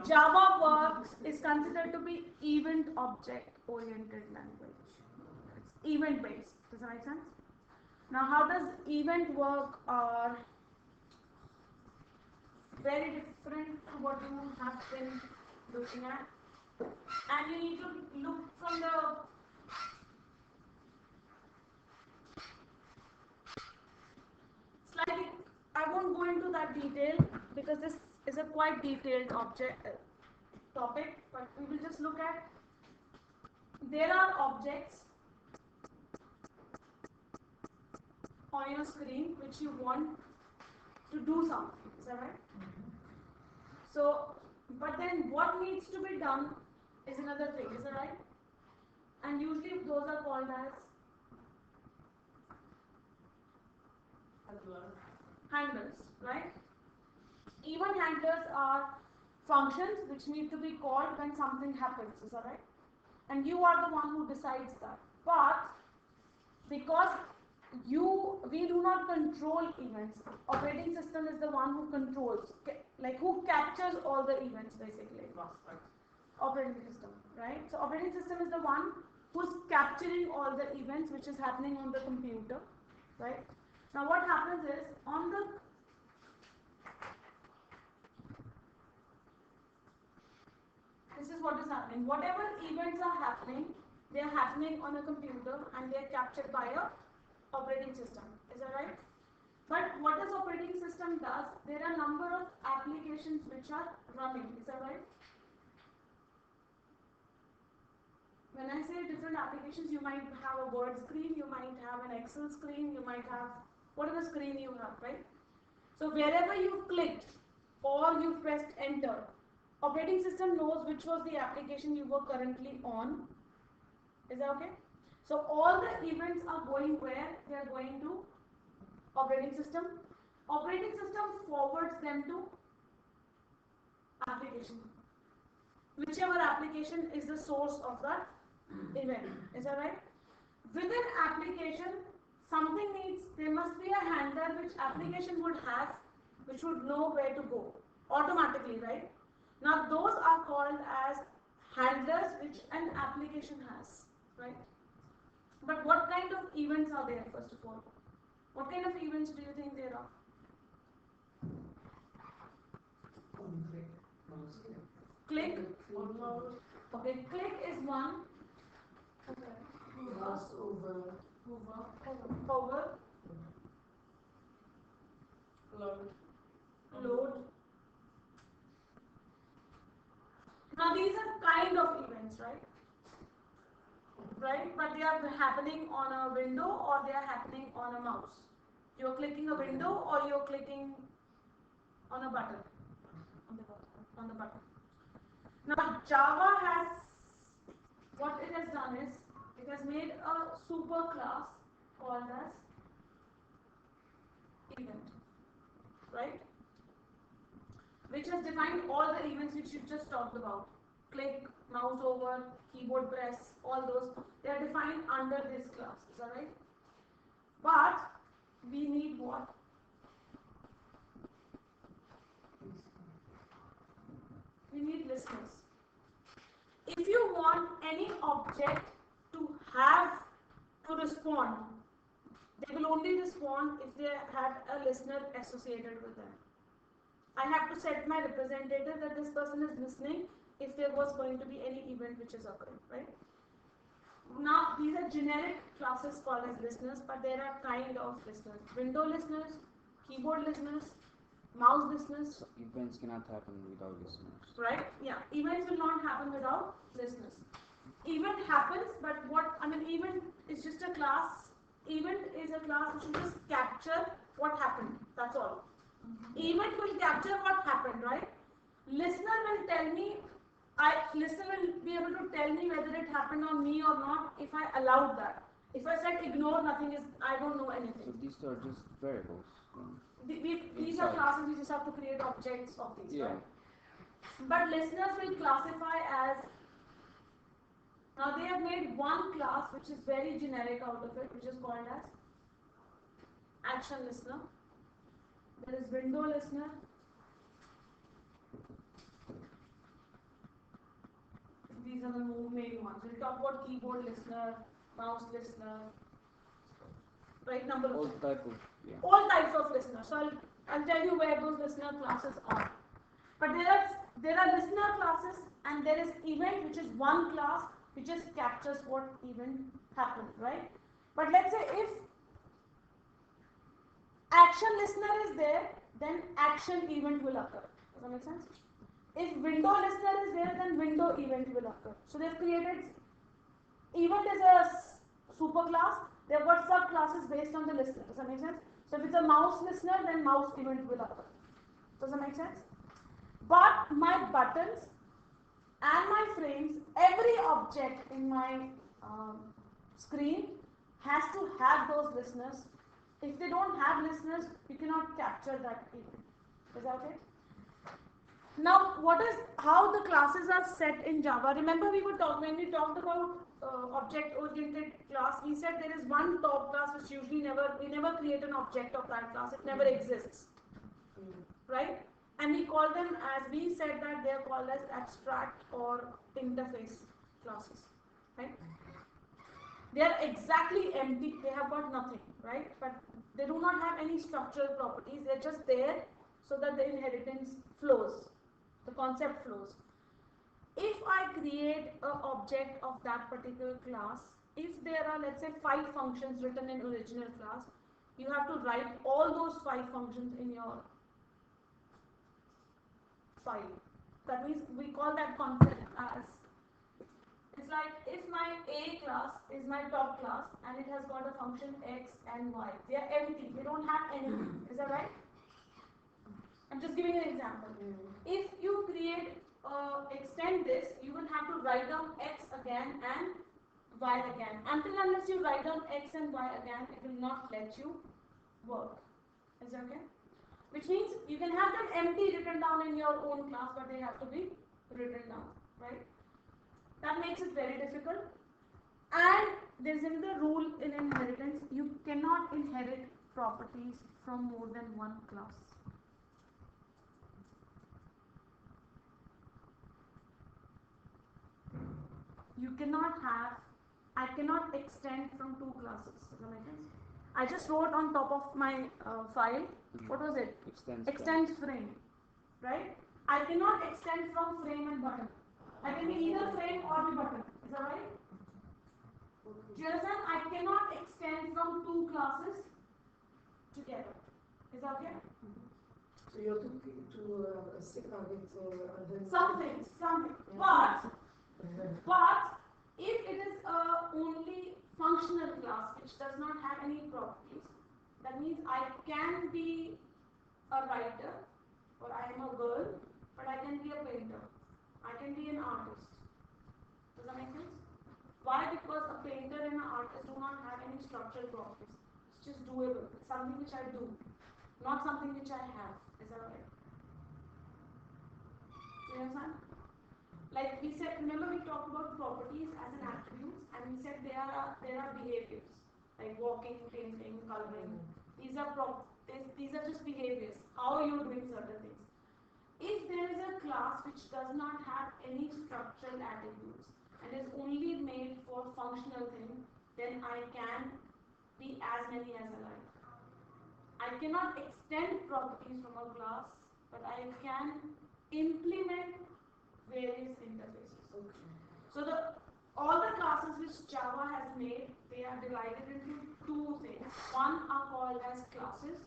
Java works is considered to be event object oriented language. It's event based. Does that make sense? Now, how does event work are very different to what you have been looking at. And you need to look from the slightly, I won't go into that detail because this is a quite detailed topic, but we will just look at, there are objects on your screen which you want to do something, is that right? So, but then what needs to be done is another thing, is that right? And usually those are called as handlers, right? Event handlers are functions which need to be called when something happens, is that right? And you are the one who decides that. But because we do not control events, operating system is the one who controls, like who captures all the events basically. Operating system, right? So operating system is the one who's capturing all the events which is happening on the computer, right? Now what happens is, on the this is what is happening. Whatever events are happening, they are happening on a computer and they are captured by a operating system. Is that right? But what this operating system does, there are a number of applications which are running. Is that right? When I say different applications, you might have a Word screen, you might have an Excel screen, you might have whatever screen you have, right? So wherever you clicked or you pressed enter, operating system knows which was the application you were currently on. Is that okay? So all the events are going where? They are going to operating system. Operating system forwards them to application. Whichever application is the source of that event. Is that right? Within application, something needs, there must be a handler which application would have, which would know where to go automatically, right? Now those are called as handlers which an application has, right? But what kind of events are there, first of all? What kind of events do you think there are? Click. Okay, click is one. Mouse over. Hover. Load. Now these are kind of events, right? Right? But they are happening on a window or they are happening on a mouse. You're clicking a window or you're clicking on a button. On the button. Now Java has, what it has done is, it has made a super class called as event, right? Which has defined all the events which you just talked about. Click, mouse over, keyboard press, all those, they are defined under this class, is that right? But we need what? We need listeners. If you want any object to have to respond, they will only respond if they have a listener associated with them. I have to set my representative that this person is listening if there was going to be any event which is occurring, right? Now, these are generic classes called as listeners, but there are kind of listeners. Window listeners, keyboard listeners, mouse listeners. So events cannot happen without listeners. Right? Yeah. Events will not happen without listeners. Event happens, but event is just a class. Event is a class which will just capture what happened. That's all. Event will capture what happened, right? Listener will tell me, listener will be able to tell me whether it happened on me or not if I allowed that. If I said ignore, nothing is, I don't know anything. So these are just variables. These are classes, we just have to create objects of these, right? But listeners will classify as, now they have made one class which is very generic out of it, which is called as action listener. There is window listener. main ones. We'll talk about keyboard listener, mouse listener, right? Number of All things. type of, yeah. All types of listeners. So I'll tell you where those listener classes are. But there are listener classes and there is event, which is one class which just captures what event happened, right? But let's say if action listener is there, then action event will occur. Does that make sense? If window listener is there, then window event will occur. So they've created event is a super class. They've got subclasses based on the listener. Does that make sense? So if it's a mouse listener, then mouse event will occur. Does that make sense? But my buttons and my frames, every object in my screen has to have those listeners. If they don't have listeners, you cannot capture that event. Is that okay? Now, how the classes are set in Java? Remember, when we talked about object-oriented class, we said there is one top class which we never create an object of that class. It never exists, right? And we call them, as we said, that they are called as abstract or interface classes, right? They are exactly empty. They have got nothing, right? But they do not have any structural properties. They're just there so that the inheritance flows, the concept flows. If I create an object of that particular class, if there are, let's say, 5 functions written in original class, you have to write all those 5 functions in your file. That means we call that concept as, it's like if my A class is my top class and it has got a function X and Y. They are empty. They don't have anything. Is that right? I'm just giving an example. If you extend this, you will have to write down X again and Y again. Unless you write down X and Y again, it will not let you work. Is that okay? Which means you can have them empty written down in your own class, but they have to be written down, right? That makes it very difficult. And there's another rule in inheritance: you cannot inherit properties from more than one class. You cannot have, I cannot extend from 2 classes. Does that make sense? I just wrote on top of my file, what was it? Extends frame, right? I cannot extend from frame and button. I can be either frame or the button. Is that right? Do you understand? I cannot extend from 2 classes together. Is that okay? So you have to stick on it Something. Yeah. But if it is a only functional class which does not have any properties, that means I can be a writer, or I am a girl, but I can be a painter. I can be an artist. Does that make sense? Why? Because a painter and an artist do not have any structural properties. It's just doable. It's something which I do, not something which I have. Is that right? Do you understand? Like we said, remember we talked about properties as an attributes, and we said there are behaviors like walking, painting, coloring. These are just behaviors. How are you doing certain things? If there is a class which does not have any structural attributes and is only made for functional things, then I can be as many as I like. I cannot extend properties from a class, but I can implement various interfaces. Okay. So all the classes which Java has made, they are divided into 2 things. One are called as classes,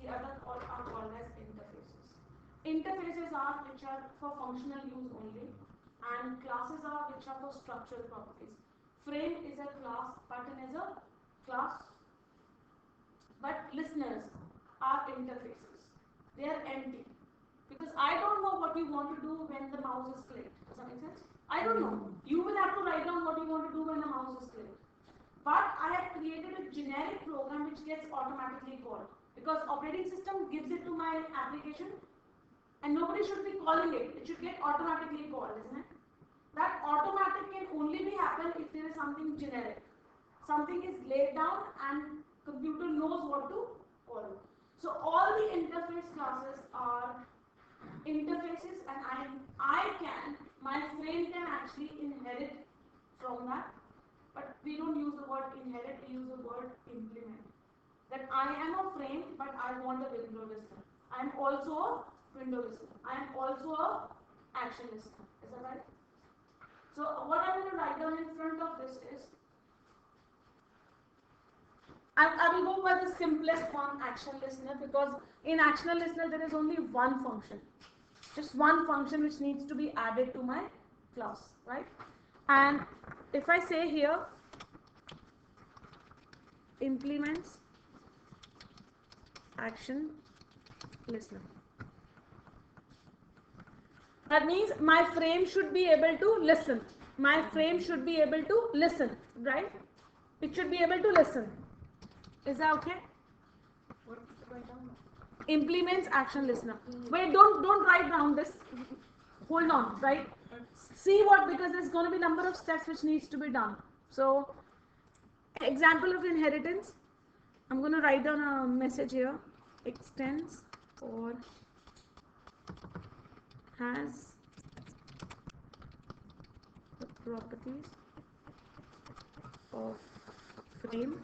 the other are called as interfaces. Interfaces are which are for functional use only, and classes are which are for structural properties. Frame is a class, button is a class, but listeners are interfaces. They are empty. Because I don't know what you want to do when the mouse is clicked. Does that make sense? I don't know. You will have to write down what you want to do when the mouse is clicked. But I have created a generic program which gets automatically called. Because operating system gives it to my application and nobody should be calling it. It should get automatically called, isn't it? That automatic can only be happen if there is something generic. Something is laid down and computer knows what to call. So all the interface classes are interfaces, and my frame can actually inherit from that, but we don't use the word inherit, we use the word implement. That I am a frame, but I want a window listener. I am also a window listener. I am also a action listener. Is that right? So what I'm going to write down in front of this is, I will go by the simplest one, action listener, because in action listener there is only one function. Just one function which needs to be added to my class, right? And if I say here, implements action listener, that means my frame should be able to listen. My frame should be able to listen, right? It should be able to listen. Is that okay? What write down? Implements action listener. Wait, don't write down this. Hold on, right? See what, because there's going to be number of steps which needs to be done. So, example of inheritance. I'm going to write down a message here. Extends or has the properties of frame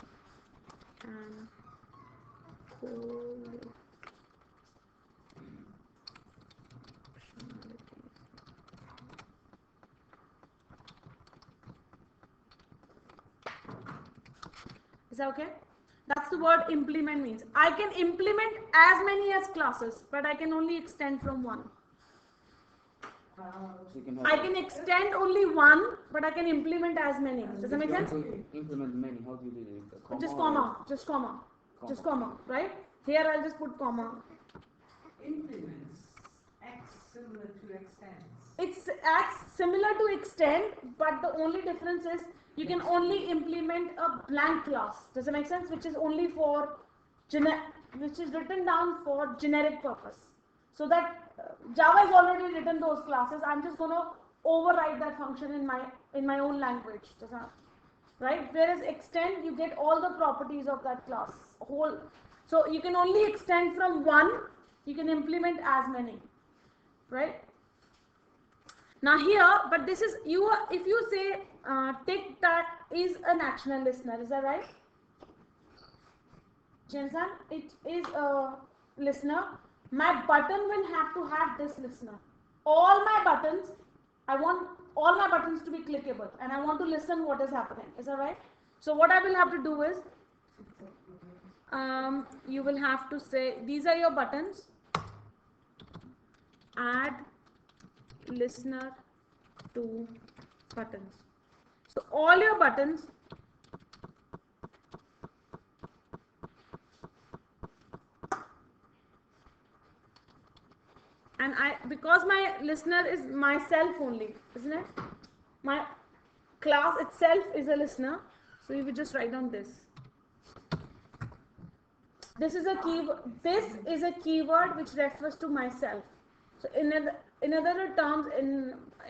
and functionalities. Is that okay? That's the word implement means. I can implement as many as classes, but I can only extend from one. So you can have I can extend only one, but I can implement as many. Does that make sense? implement many. How do you do it? A comma Just or comma, just comma, just comma, right? Here I'll just put comma. Implements acts similar to extends. It acts similar to extend, but the only difference is you can only implement a blank class. Does that make sense? Which is only for which is written down for generic purpose. So that Java has already written those classes. I'm just going to override that function in my own language. Does that, right? Whereas extend, you get all the properties of that class whole. So you can only extend from one. You can implement as many, right? Now here, but this is you. If you say tictac is an actional listener, is that right? Jensen, it is a listener. My button will have to have this listener. All my buttons, I want all my buttons to be clickable, and I want to listen what is happening. Is that right? So what I will have to do is, you will have to say these are your buttons. Add listener to buttons. So all your buttons and because my listener is myself only, isn't it? My class itself is a listener, so you will just write down this. This is a keyword. This is a keyword which refers to myself. So in other terms,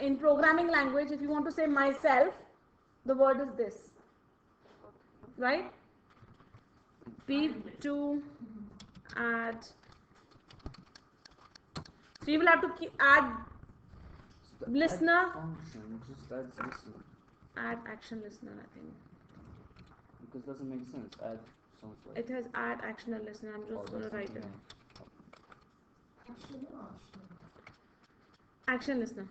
in programming language, if you want to say myself, the word is this, right? P2 add. So you will have to add listener. Function just adds listener. Add action listener, I think. Because it doesn't make sense. Add sounds like. It has add action listener. I'm just going to write it. Action or Action listener.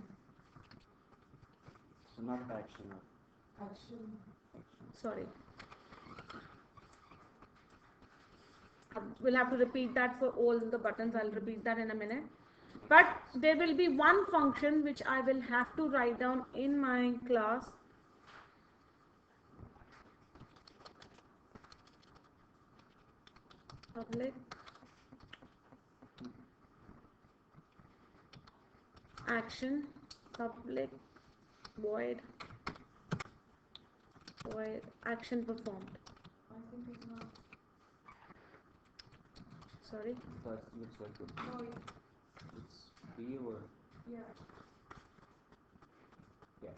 So not action. action? Sorry. We'll have to repeat that for all the buttons. I'll repeat that in a minute. But there will be one function which I will have to write down in my class. Public action public void action performed. I think it's not. Sorry. That looks like it. No, It's B or yeah. yeah.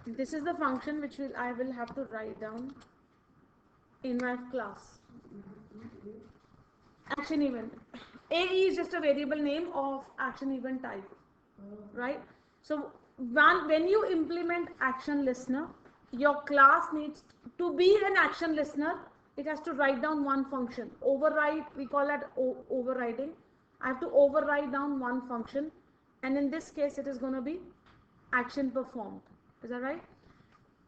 This is the function which I will have to write down in my class. Action event. AE is just a variable name of action event type. right? So when you implement action listener, your class needs to be an action listener. It has to write down one function. Override, we call that overriding. I have to override down one function, and in this case, it is going to be action performed. Is that right?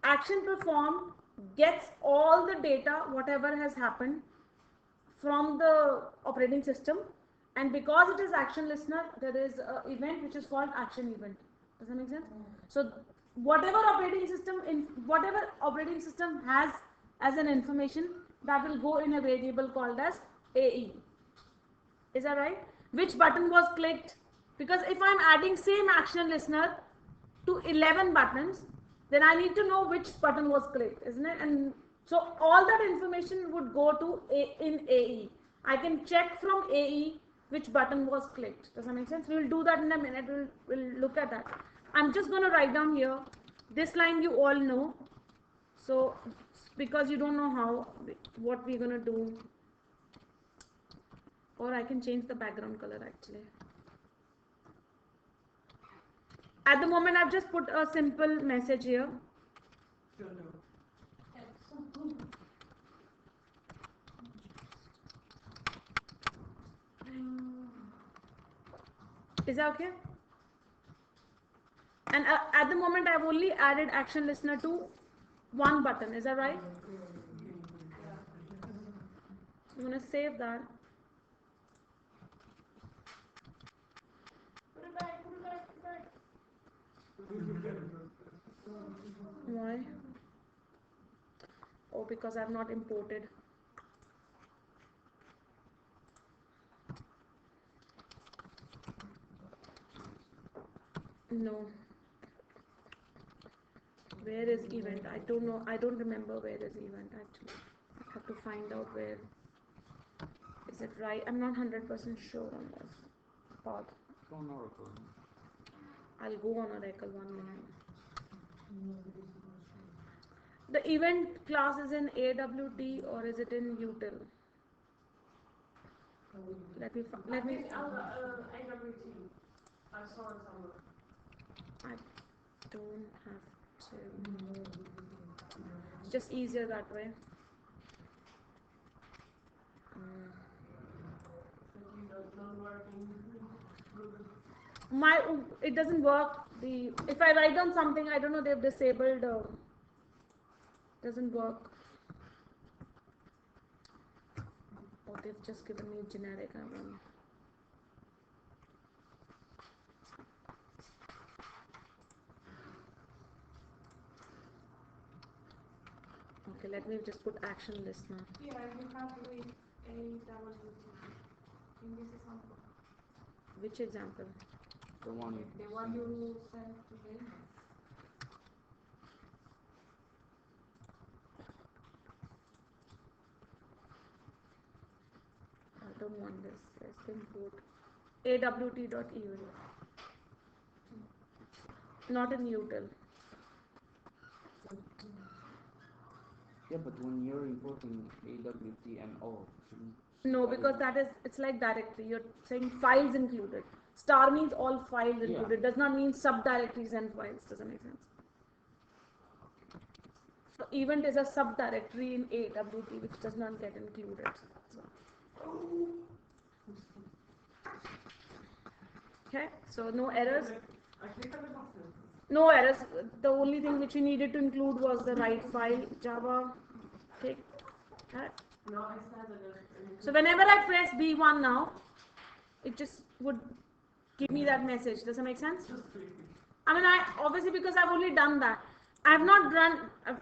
Action performed gets all the data, whatever has happened, from the operating system, and because it is action listener, there is an event which is called action event. Does that make sense? So whatever operating system has as an information, that will go in a variable called as AE. Is that right? Which button was clicked? Because if I'm adding same action listener to 11 buttons, then I need to know which button was clicked, isn't it? And so all that information would go to in AE. I can check from AE which button was clicked. Does that make sense? We'll do that in a minute. We'll look at that. I'm just going to write down here. This line you all know. So because you don't know what we're going to do. Or I can change the background color actually. At the moment, I've just put a simple message here. Is that okay? And at the moment, I've only added action listener to one button. Is that right? I'm going to save that. Why? Oh, because I've not imported. No. Where is event? I don't know. I don't remember where is event actually. I have to find out where. Is it right? I'm not 100% sure on this part. Go on Oracle. I'll go on Oracle 1 minute. The event class is in AWT or is it in util? Let me. AWT. I saw it somewhere. I don't have to. It's just easier that way. It doesn't work. If I write down something, I don't know, they've disabled. Doesn't work. Oh, they've just given me generic one. Okay, let me just put action listener. Yeah, you have with AWT. In this example. Which example? The one you sent today. I don't want this. Let's import awt.eval. Not in util. Yeah, but when you're importing AWT and all, no, because it's like directory. You're saying files included. Star means all files included. Does not mean subdirectories and files. Doesn't make sense. So event is a subdirectory in AWT which does not get included. Okay, so no errors. No errors. The only thing which we needed to include was the right file, Java. Okay. So whenever I press B1 now, it just would give me that message. Does that make sense? I mean, obviously because I've only done that. I've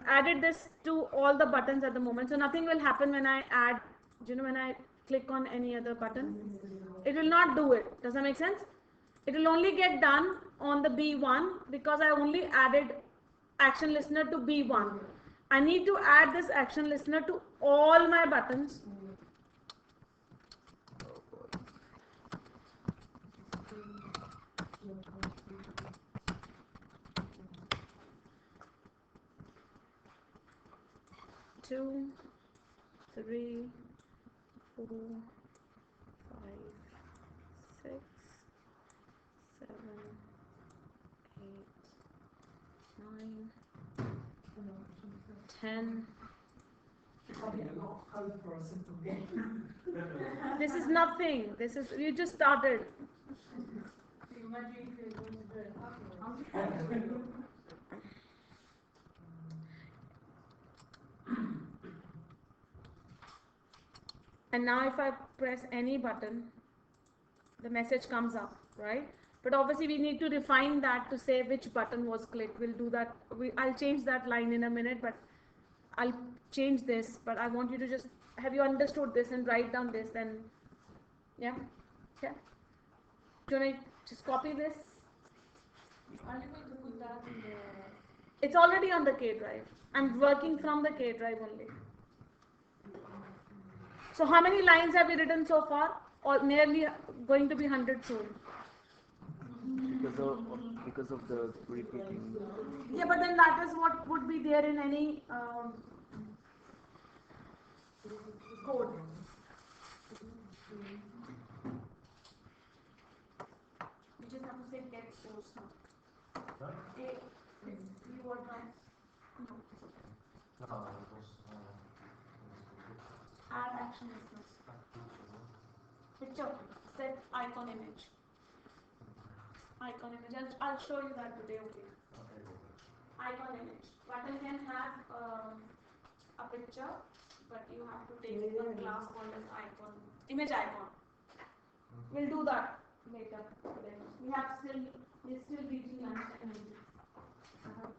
added this to all the buttons at the moment. So nothing will happen when I add, when I click on any other button. It will not do it. Does that make sense? It will only get done on the B1 because I only added action listener to B1. I need to add this action listener to all my buttons. Two, three, 4, 5, 6, 7, 10. Okay, no, how the process to get. This is nothing. This is, you just started. Imagine if you're going to do it. And now if I press any button, the message comes up, right? But obviously we need to refine that to say which button was clicked. We'll do that. I'll change that line in a minute, but I'll change this. But I want you to just, have you understood this and write down this, then, yeah? Yeah? Do you want to just copy this? Are you going to put that in the... It's already on the K drive. I'm working from the K drive only. So how many lines have we written so far? Or nearly going to be 100 soon. Because of the repeating. Yeah, but then that is what would be there in any code. You just have to say get source now. You were right. No. Add action business. Picture. Set icon image. Icon image. I'll show you that today. Okay. Icon image. Button can have a picture, but you have to take a class called as icon. Image icon. We'll do that later today. We're still reaching lunchtime. I have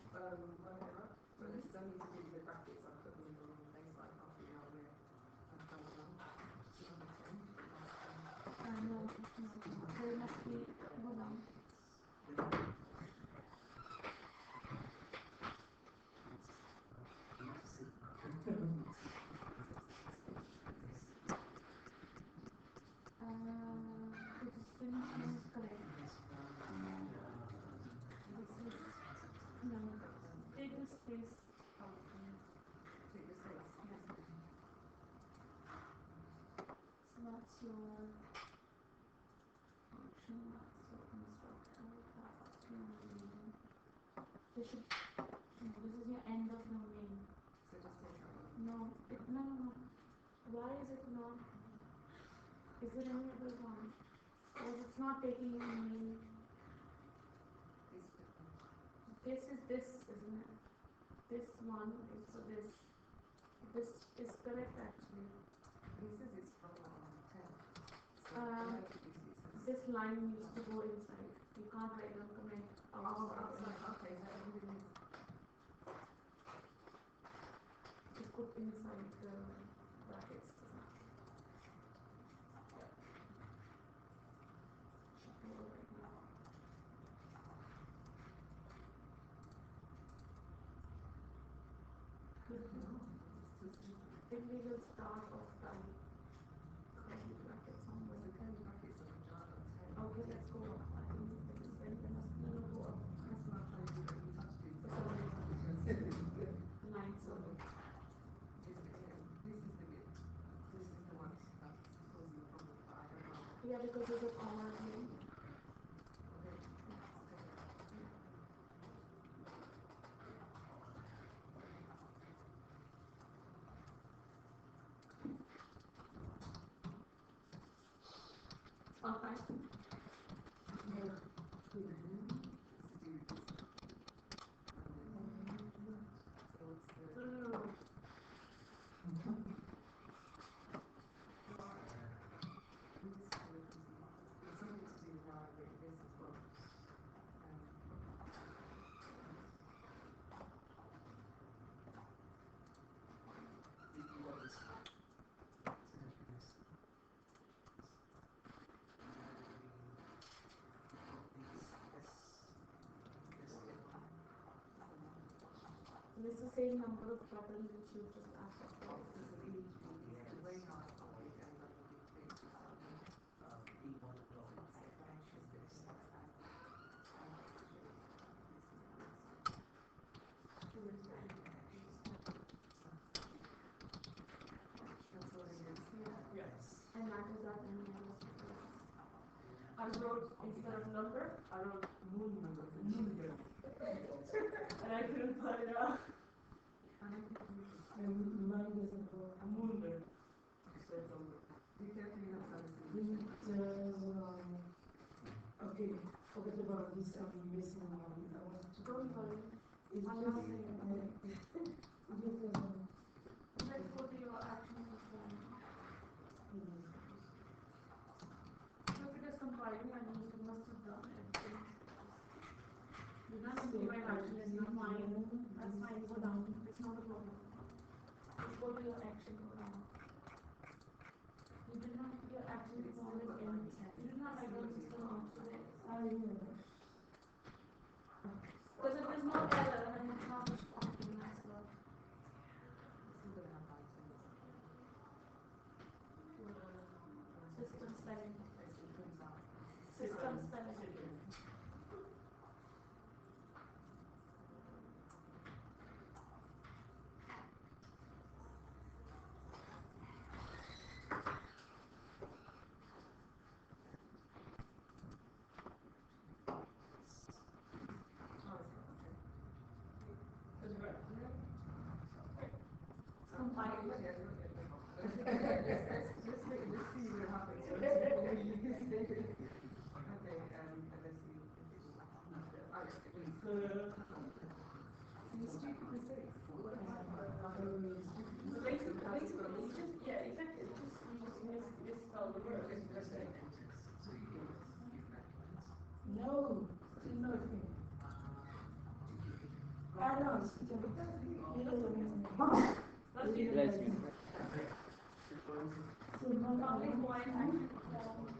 whatever, but I still need to do the graphics. I've put them in the wrong place, like half an hour where I've done them. I know. There must be go down. This is correct. This is no. Take this space out. Take the space. Yeah. So that's your function. That's your constructor. That's your main. This should. No, this is your end of your main. So just take that one. No. No. Why is it not? Is there any other one? Because it's not taking your main. This is this, isn't it? This one is so this. This is correct actually. This is from 10. So This line needs to go inside. You can't write down comment. Outside. Okay, so everything is... Just put inside the brackets. Then we will start off by curly brackets somewhere. The curly brackets are Java 10. Okay, let's go up. I think this is when we must go up. That's what I'm trying to do. You touched it. Sorry. Line so. This is the bit. This is the one that's causing the problem. But I don't know. Yeah, because there's a comma here. Okay. Okay. This is the same number of buttons which you just asked for. And that is that many numbers. I wrote, instead of number, I wrote moon number. And I couldn't find it out. Okay, forget about this. I'm missing one. I want to. Don't worry. It's just. Let's go to your action perform. So if it is compiling, I mean you must have done everything. You done implement action is not fine. That's fine, go down. It's not a problem. Let's go to your action program. You did not your action perform is in. You did not write down system out today. Because if there's no error, then it's not optimized work. System spelling. System spelling. Let's see what happens. Okay, let's see. No, nothing. I don't. Bless you. So Public void action form.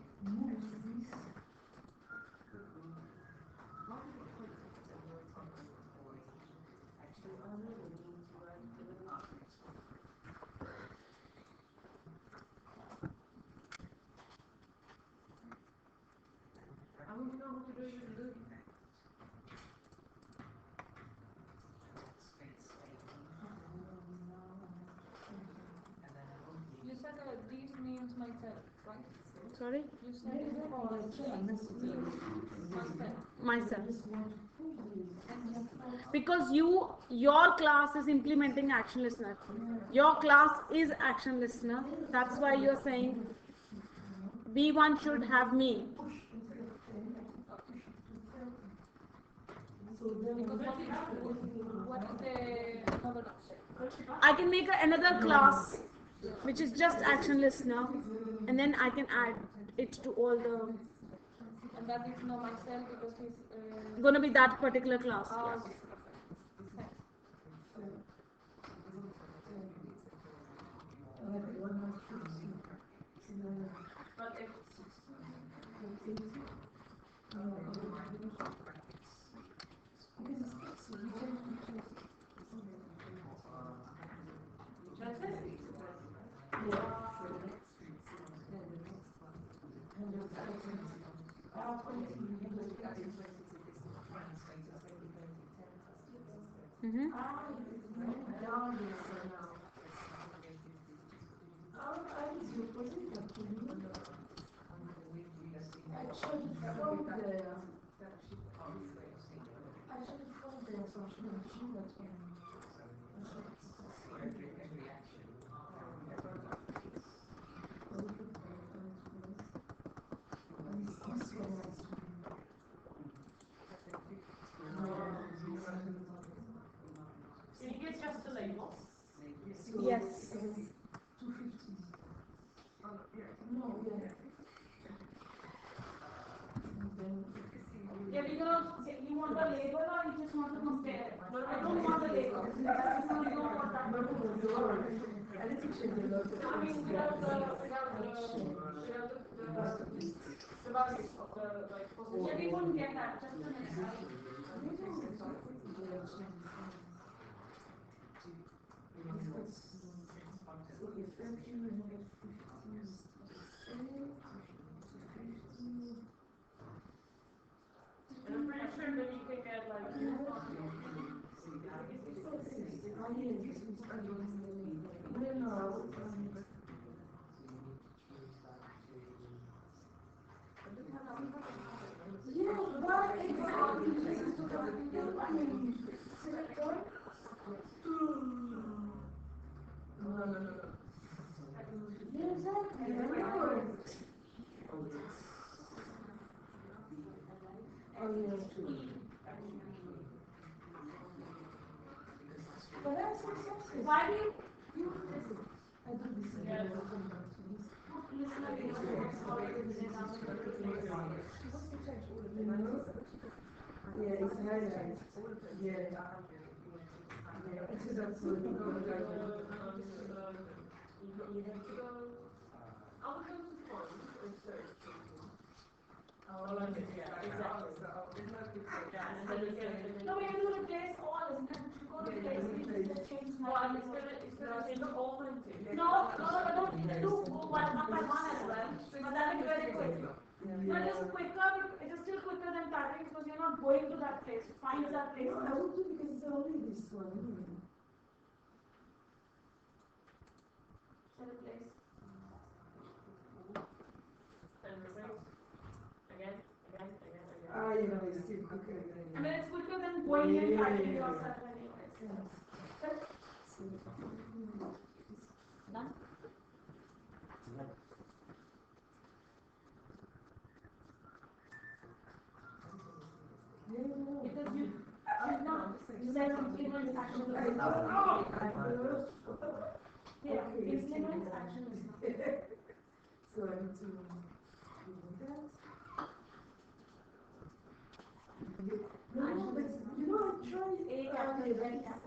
I want to know what to do. You said these names myself, right? Sorry? You said it's called myself. Myself. Because your class is implementing action listener. Your class is action listener. That's why you're saying B1 should have me. What is the another option? I can make another class which is just action listener, and then I can add it to all the. And that is now myself because he's Gonna be that particular class. oh, Yeah. okay. Thanks. But if that's it. Mm-hmm. Did you get just the label? Yes. Yeah, because you want the label or you just want to compare? I don't want the label. I just want to know what that is. I mean, without the values of the like position. Yeah, we won't get that. Just a minute. And I'm pretty sure that you can get like Oh, yeah, true. But that's successful. Why do you use this? I do this in the Listener, you know, yeah, it's highlight. Yeah. Yeah, it is absolutely I would go to fun and search something. Oh, like it, yeah, exactly. So there's no picture. Yeah, and then no, we have to replace all, isn't it? You go to place, you just change my. well, it's gonna change the whole thing. No, do one by one as well, but that will be very quick. So it is quicker, it is still quicker than typing because you're not going to that place, to find that place. I would do because it's only this one anyway. So replace. And replace. Again. Ah, you know, it's still quicker than. I mean, it's quicker than going and typing yourself anyways. But, done? Because you said implement action. Yeah, implement action is not. So I need to do that. No, but you know, I tried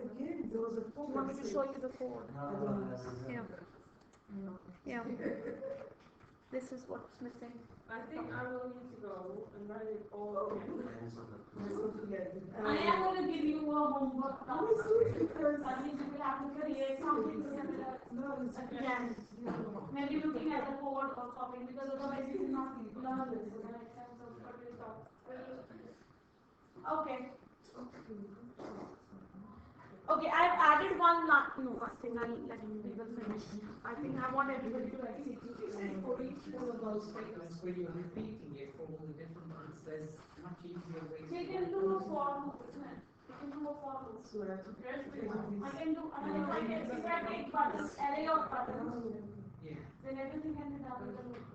again. There was a You problem. want me to show you the code? Yeah. No. Yeah. This is what's missing. I think I will need to go and write it all again. I am going to give you a homework task. Because That means you will have to create something similar again. Maybe looking at the code or copying because otherwise you will not learn this. So that makes sense of what we talk. Okay. Okay, I've added one last. No, I think I'll let people finish. I think I want everybody to execute. For each one of those statements where you're repeating it for all the different ones, there's much easier ways We can do a for loop, isn't it? We can do a for loop. so I have to I can do, I can, if I take buttons, array of buttons, Yeah. then everything can be done with a loop.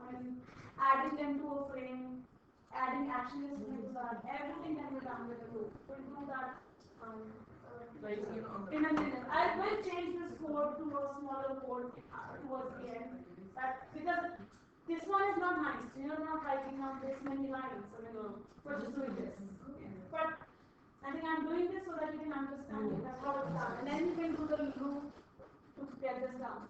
I mean, adding them to a frame, adding action list into that, everything can be done with a loop. We'll do that in a minute. I will change this code to a smaller code towards the end. That, because this one is not nice. You're not writing down this many lines. I mean, we're just doing this. But I think I'm doing this so that you can understand it. That's how it's done. And then you can do the loop to get this done.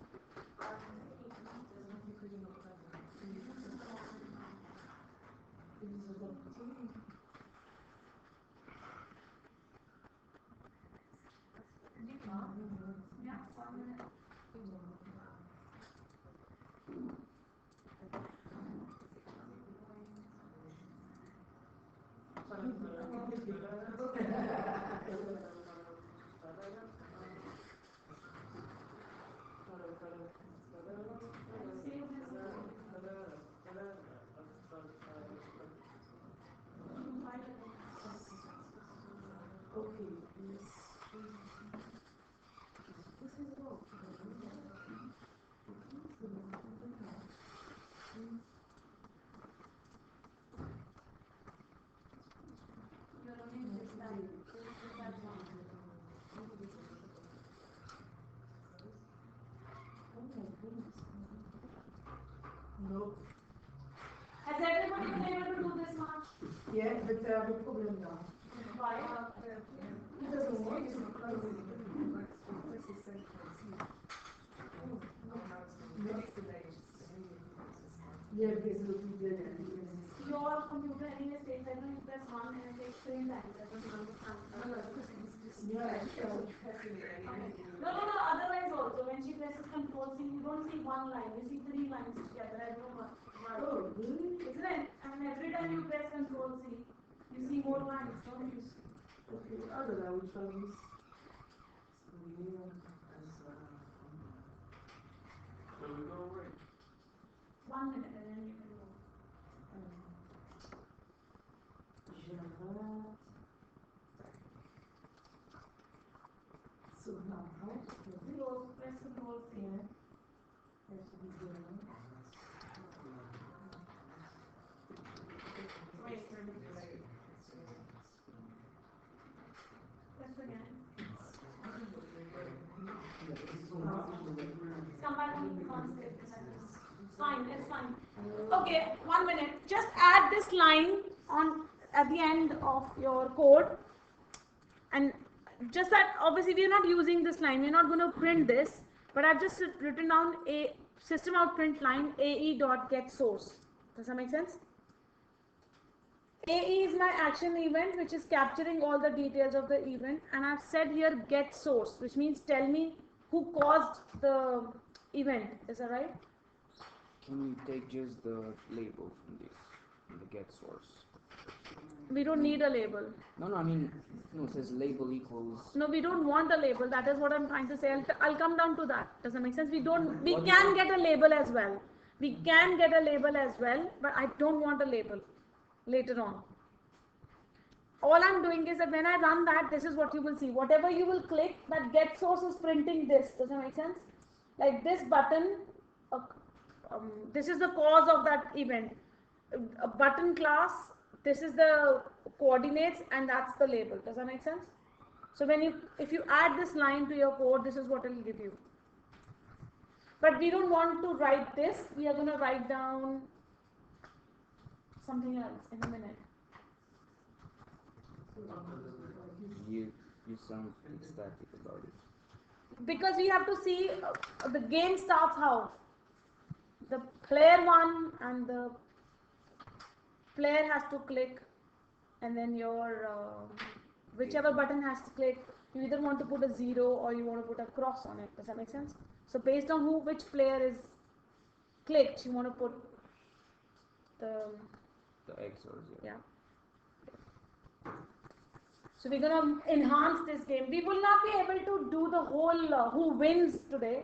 Yeah, 1 minute. okay, yes. This is all. You're running this time. This is that one. Oh my goodness. No. Has everybody been able to do this much? Yeah, but the problem now. Why? It doesn't work. Yeah, because look, Your computer anyway states that you press 1 and it takes 3 times. That doesn't understand. No, otherwise also, when she presses Control C, you don't see 1 line, you see 3 lines together. I don't know. oh, really? Isn't it? I mean, every time you press Control C, you see more lines, don't you? Okay, I don't know which one is. So we go away. 1 minute and then you can go. So now, how? Close, press Control Fine, it's fine. Okay, 1 minute. Just add this line on at the end of your code, and just that obviously we are not using this line. We're not going to print this, but I've just written down a system out print line ae dot get source. Does that make sense? AE is my action event, which is capturing all the details of the event, and I've said here get source, which means tell me who caused the event. Is that right? Can you take just the label from this, from the get source? We don't need a label. No, I mean, no, it says label equals. No, we don't want a label. That is what I'm trying to say. I'll come down to that. Does that make sense? We can get a label as well. We can get a label as well, but I don't want a label later on. All I'm doing is that when I run that, this is what you will see. Whatever you will click, that get source is printing this. Does that make sense? Like this button, this is the cause of that event. A button class, this is the coordinates, and that's the label. Does that make sense? So if you add this line to your code, this is what it will give you. But we don't want to write this. We are going to write down something else in a minute. You sound ecstatic about it. Because we have to see the game starts how? The player one and the player has to click, and then your whichever button has to click, you either want to put a 0 or you want to put a cross on it. Does that make sense? So based on which player is clicked, you want to put the X or 0. yeah. So we're going to enhance this game. We will not be able to do the whole who wins today,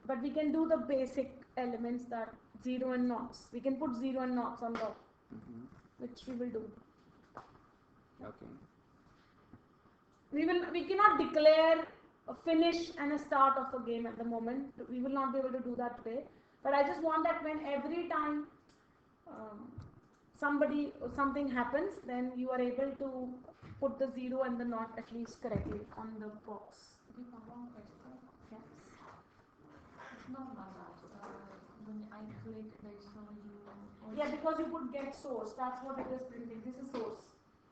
but we can do the basic elements, that 0 and knots. We can put 0 and knots on top, which we will do. Okay. We cannot declare a finish and a start of a game at the moment. We will not be able to do that today. But I just want that when every time something happens, then you are able to put the 0 and the knot at least correctly on the box. One question. Yes. It's not like that. When I click, they show you. Yeah, because you put get source. That's what it is printing. This is source.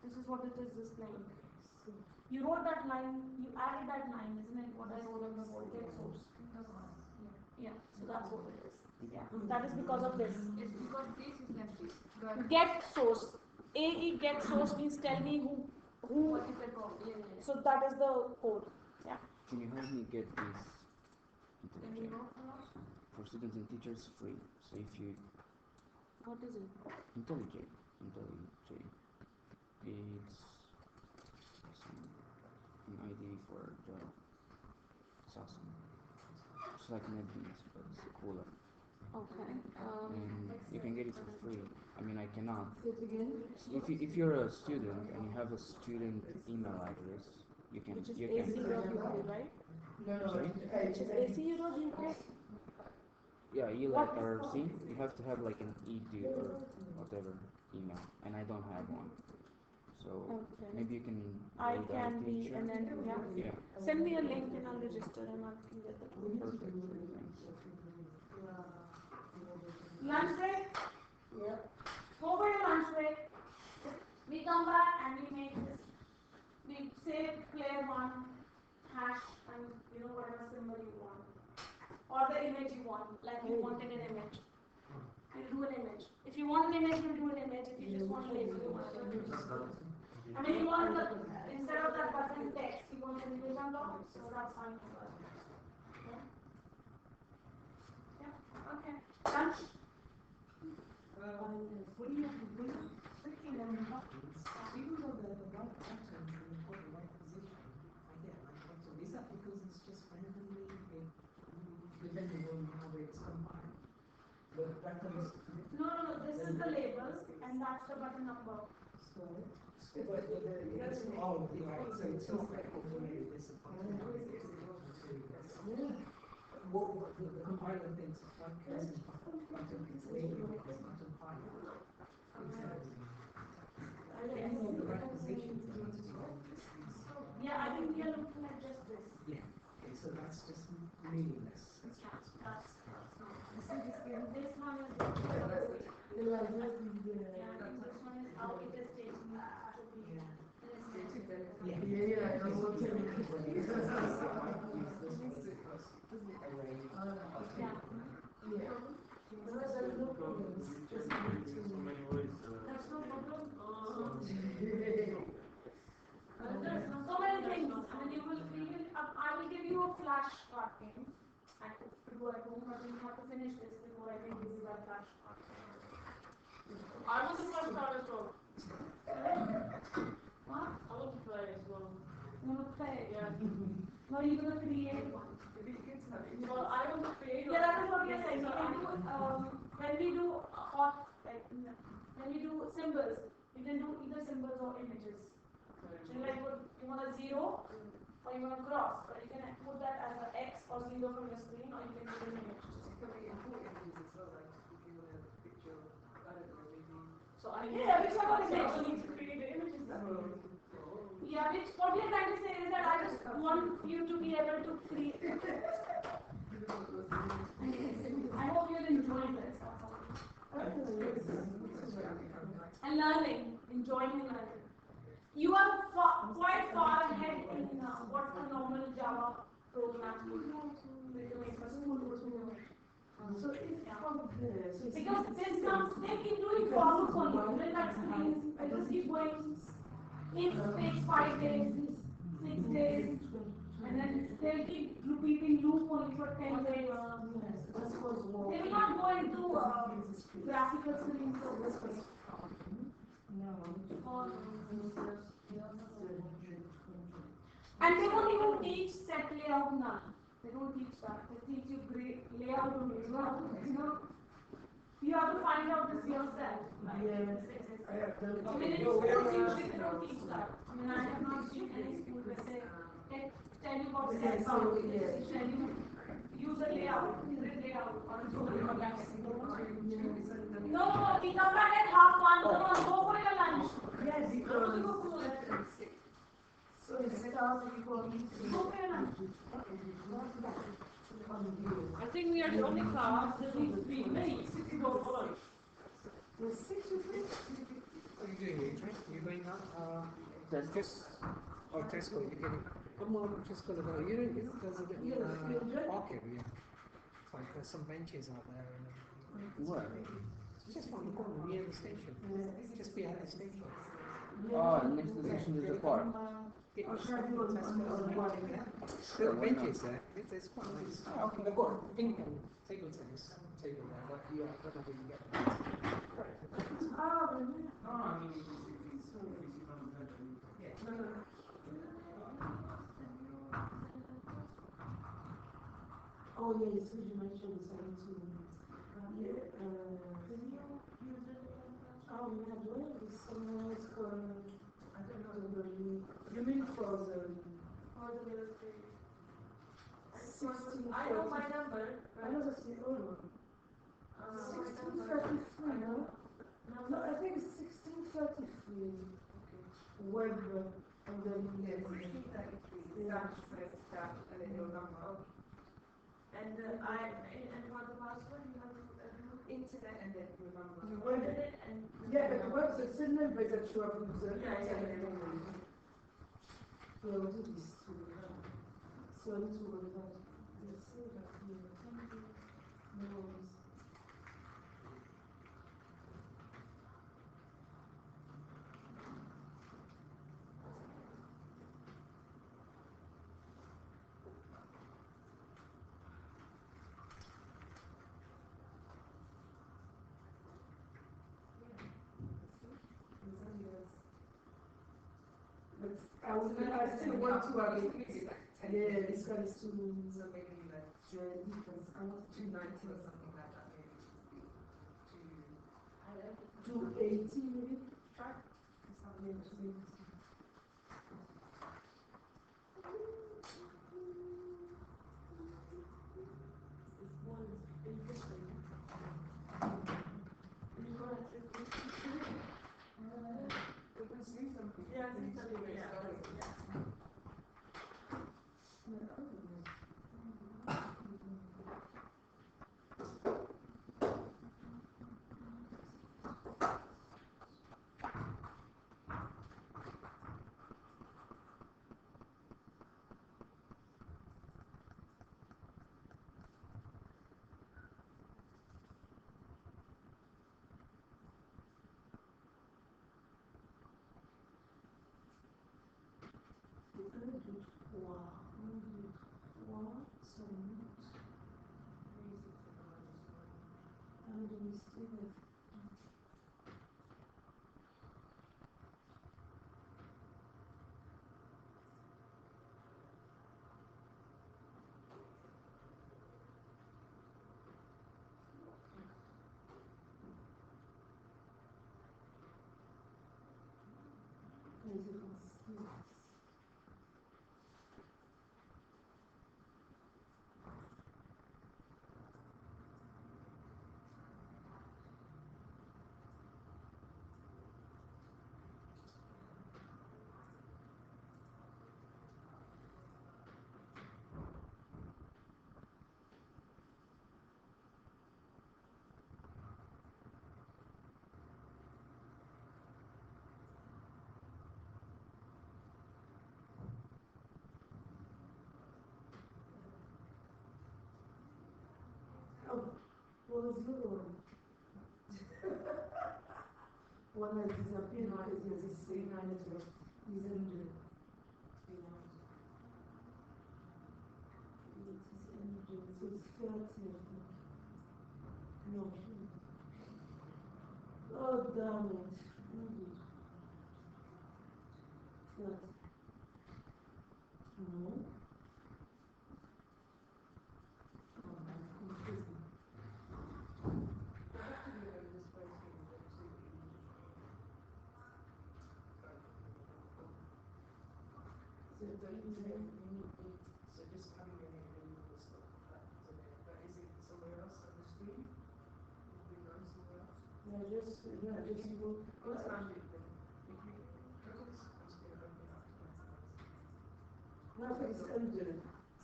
This is what it is displaying. You wrote that line. You added that line, isn't it? What I wrote on the board. Get source. Yeah. So that's what it is. Yeah. That is because of this. It's because this is like this. Get source. AE get source means tell me who. What is the code? Yeah. So that is the code. Yeah. Can you help me get this Can you go for us? for students and teachers free? So if you What is it? IntelliJ, it's an ID for the Sassen. It's like NetBeans, but it's cooler. Okay. And you can get it for free. I mean, I cannot. If you're a student and you have a student email address, you can. Which is you can. AC.UK, right? Sorry? Which is AC.UK. Yeah, you like RC, you have to have like an edu or whatever email, and I don't have one. So Okay. maybe you can. I write can out be, teacher. and then yeah. Yeah. Send me a link and I'll register and I can get the code. Perfect. Thanks. Lunch break? Yeah. Go for your lunch break. We come back and we make this. We say player one hash and whatever symbol you want. Or the image you want. Like you wanted an image. We'll do an image. If you want an image, we'll do an image. If you just want a label, we'll just do it. I mean, you want instead of that button text, you want an image on top, so that's fine as well. Yeah, okay. Lunch? When you're clicking on the buttons, even though they're the right buttons and you've got the right position, I get like what's all. Is that because it's just randomly, depending on how it's combined? The buttons. No. This is the label, and that's the button number. So, it's, oh, right. So it's not like automated discipline. What the compiler thinks is one person button is labeled as button 5. Even though the right position for button 5 Yeah, I think we are looking at just this. yeah. Okay, so that's just meaningless. That's not. This is this one is The library is yeah, this one is how it is taken to be listed. yeah, I don't want to Yeah. Yeah. No, there's no problem. Just need to. That's no problem. Yeah. So many things. I mean, I will give you a flashcard game and to do at home, but you have to finish this before I can give you that flashcard. I want to play card as well. What? I want to play as well. You want to play? Yeah. No, you're going to create one. Well, I want to create. Yeah, that is what we are saying. We can do, when we do hot, like, when we do symbols, you can do either symbols or images. So you like you want a 0 or you want a cross, but you can put that as an X or 0 from your screen, or you can do an image. So I Yeah, which one of the next needs to create the images? Yeah, which what we are trying to say is that I just want you to be able to create. I hope you'll enjoy this. And learning, enjoying learning. You are quite far ahead in what a normal Java program would do if a school would do. So it's from there. So it's Because there's something in doing for you, then that means I just keep going. It takes 5 days, 6 days, and then they'll keep repeating loop only for 10 days. They will not go into graphical screens or this way. And they don't even teach set layout now. They don't teach that. They teach you great layout only. You know, you have to find out this yourself. Like, I have done it. I mean, in schools usually they don't teach that. I mean, I have not seen any school where they tell you about set boundaries. They tell you use a layout, grid layout, or so no, we come back at 1:30. Come on, go for your lunch. Yes, because so it starts from Go for your lunch. I think we are the only class that needs to be late to go for lunch. the 6 to 3. What are you doing, Adrian? Are you going now? Just Oh, Tesco, you're getting. Come on, just gotta go. You know, there's a bit parking, yeah. It's like there's some benches out there and what? just on the corner near the station. Just behind the station. Oh, next to the station is the park. Get yourself to Tesco. There are benches there. It's quite nice. Oh, okay. They've got ping pong table tennis table there, but yeah, I don't know where you get that. Oh, yeah, it's good you mentioned the 17. Yeah, oh, yeah, well, it's somewhere it's called, I don't know, you mean for the real estate? I know my number. I know that's the old one. 1633, no? No, I think it's 1633. Web, and then, yes. And and for the password you have to do internet and then remember. The web, Internet and yeah, but the web, the signal by the shop user. Yeah. So I'll do this too. So I need to work out. Let's see that here. No worries. But I still want to have it. Yeah, this one is too. So maybe like Yeah, different. I want 290 or something like that, maybe. 280 maybe. Try. It's not really too big. It's more interesting. yeah, I think something like that. Well, it's good one. One has disappeared because he has a same manager. He's in the. So it's 30, I think. No. Oh, damn it. 30. No. Oh, I'm confusing. So So just having your name and all the stuff back to there. But is it somewhere else on the screen? Would we go somewhere else? yeah, just go. What's that? If you click this, it's going to open up to No, it's under.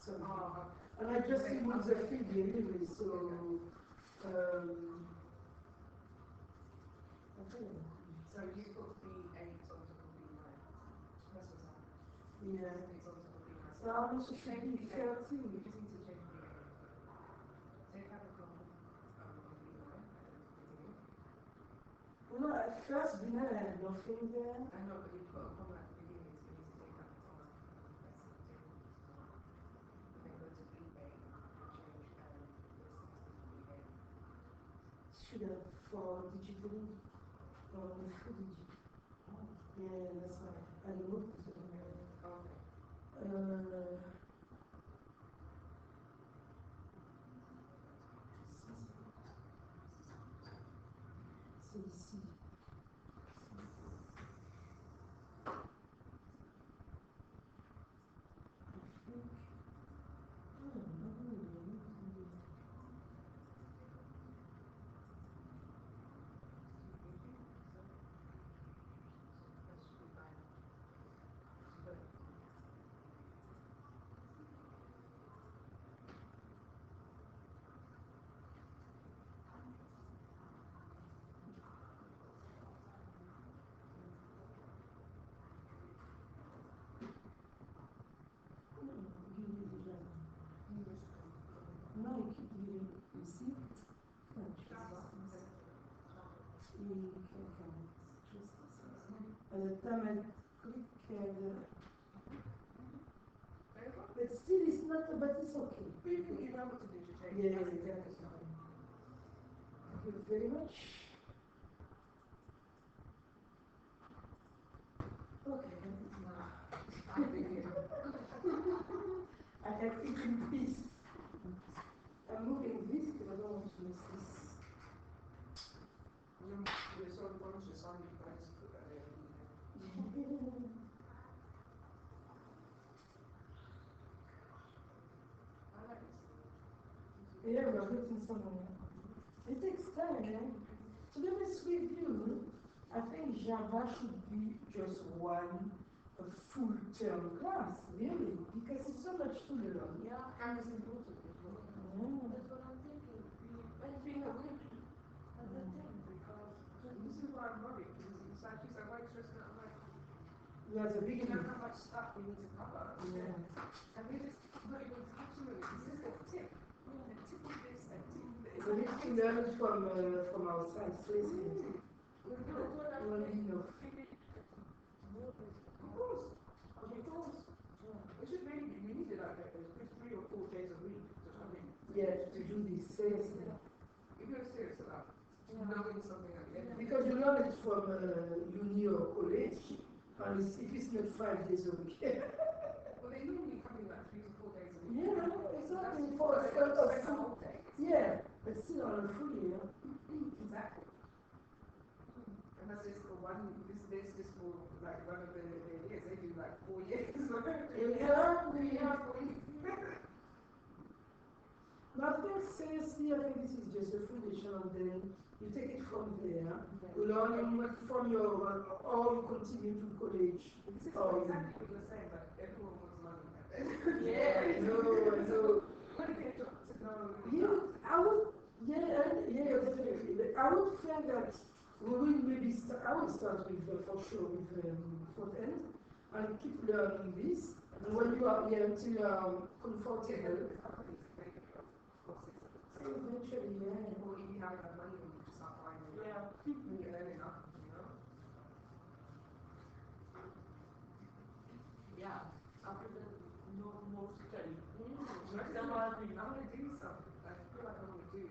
So, okay. and I just removed the figure anyway, so, okay. So you put B8 on top of B9. That's what's happening. Yeah. It's on top of B9. So how much should be 30? You just need to change B8. Take out the column on B9 at the beginning. No, at first, I had nothing there. I know, but you put a comma at the beginning, so you need to take out the comma and press it, take out the comma. And then go to B8 and change the 60 to B8. Should have 4 digitally. Or 4 digit. Yeah, that's right. I looked at it. Okay. So you see. No, you keep giving, you see? By the time I click but still it's not, but it's okay. You know what to do to change. Yeah, exactly. Thank you very much. Okay, that is now. I can think in peace. I'm moving this because I don't want to miss this. You're so conscious, I just put that there. I like this. Yeah, we're getting somewhere. It takes time, eh? To be honest with you, I think Java should be just one a full-term class, really, because it's so much to learn. Yeah, and it's important. That's what I'm thinking. And being a week. That's the thing, because this is why I'm worried, because it's like you said, why stressing out like That's a big you know deal. how much stuff we need to cover. Yeah. And we just not even touching it. It's just a tip. A tip of this, a tip of this. We need to learn from outside, seriously. That's what I'm Well, you know. Of course. Of course. from uni or college, and if it's not 5 days a week. Well, they normally come in like 3 to 4 days a week. Yeah, exactly. That's For they don't a spend the full, whole day. yeah, but still on a full year. Exactly. And that's just for one, this just for like one of their years. They do like 4 years. Exactly. Yeah. Nothing says here, I think this is just a foundation, and then you take it from there. You learn from your, or you continue to college. This is Um, exactly what you're saying, but everyone wants money. Yeah, I know. When they get to know, Yeah, I would, yeah, definitely. I would think that we will maybe start, I will start with, for sure, with front end, and keep learning this. And when you are here until you are comfortable, eventually, yeah. or if you have enough money, then you just start buying it. Yeah. When you earn enough, Yeah, after the no more study. Most of I want to do something. I feel like I want to do,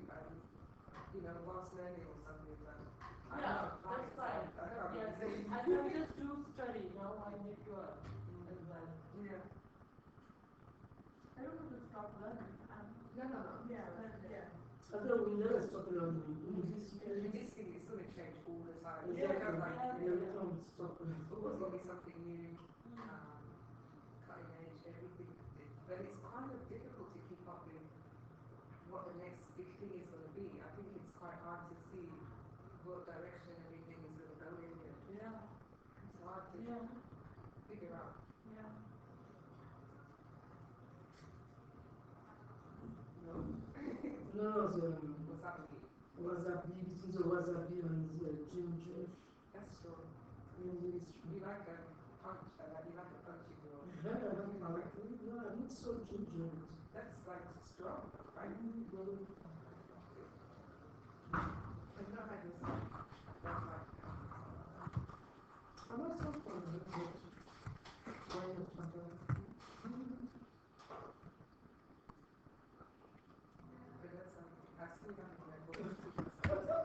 whilst learning or something. But I Yeah, don't know, that's fine. I can't Yes, really I say. can just do study, now I need to earn as well. Yeah. I don't want to stop learning. No. Yeah, yeah. I thought we never stop learning. This thing is going to change all the time. Yeah, You know, like, every time we stop learning. always going to be something new, cutting edge, everything. But it's kind of difficult to keep up with what the next big thing is going to be. I think it's quite hard to see what direction everything is going to go in. Yeah. It's hard to figure out. Yeah. No, What's happening? WhatsApp, between the WhatsApp and the June. That's true. It's You like a punch, you like a punchy girl. no, I'm not so ginger. That's like strong, right? I've not had this. That's like, I'm not so fun. Why not? but that's I still haven't been able to keep myself.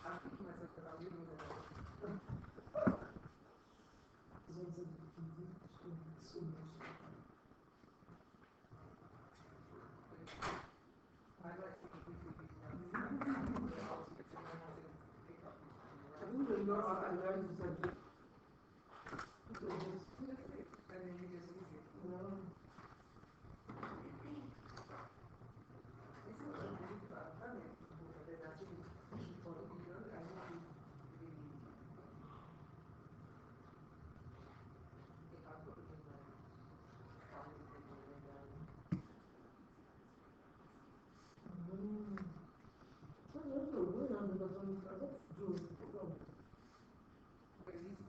I'm keeping myself because I really want to. So much. I like to keep people out to pick up. I don't even know how I learned this subject. And then you just use it. You know, It's not that difficult. I've done it before, but then I didn't keep on. I need to really, if I put it in my phone, I don't know where I'm going to do it. but it needs to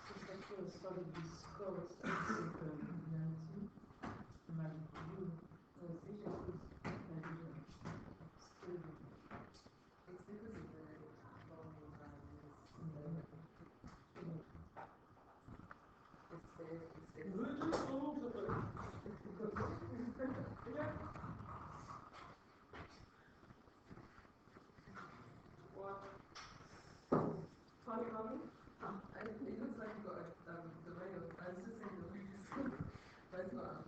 Since I sort of started this course, I think reality, imagine for you, because it just is that you still It's because of the volume values. It's the what? Sorry, Robin? It looks like you got the way of, I was just saying the way but it's got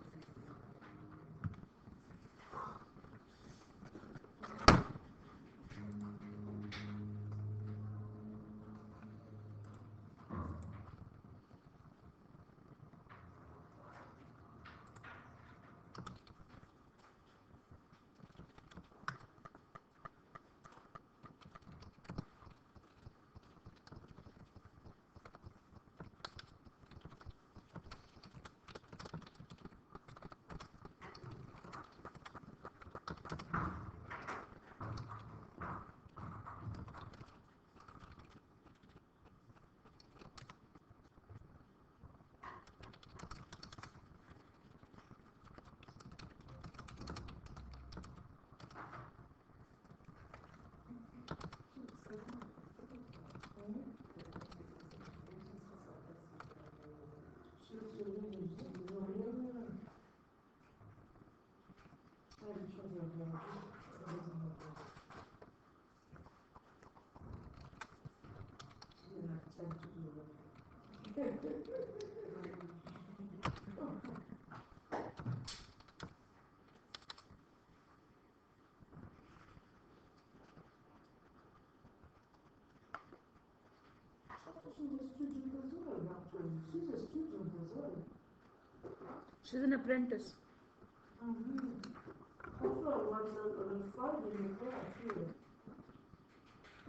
She's an apprentice.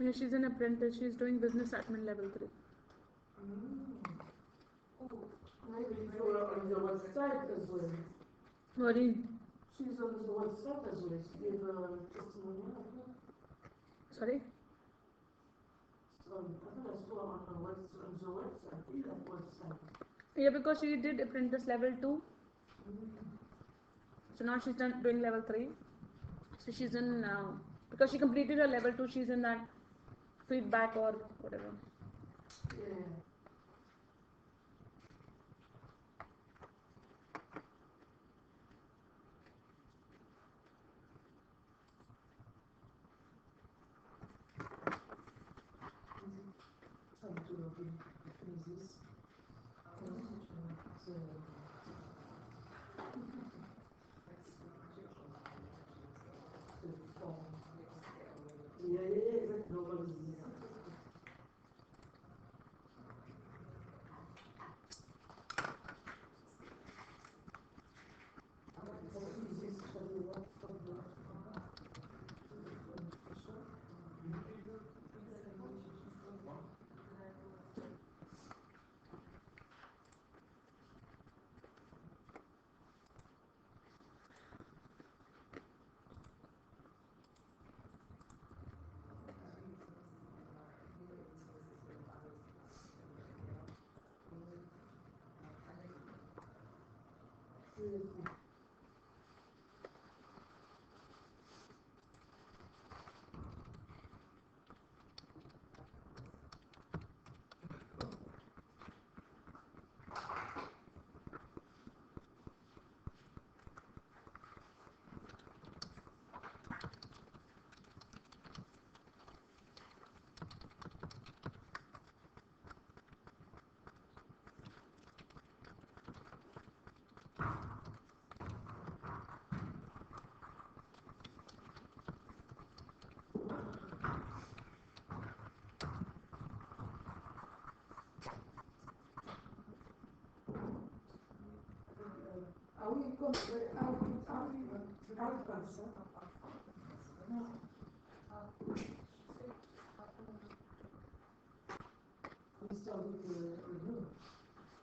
Yeah, she's an apprentice. She's doing business admin level 3. Maybe you were on the website as well. What do you, She's on the website as well. She gave a testimonial. sorry? I think I saw on the website, that website. Yeah, because she did apprentice level 2. So now she's doing level 3. So she's in now, because she completed her level 2, she's in that feedback or whatever. Yeah.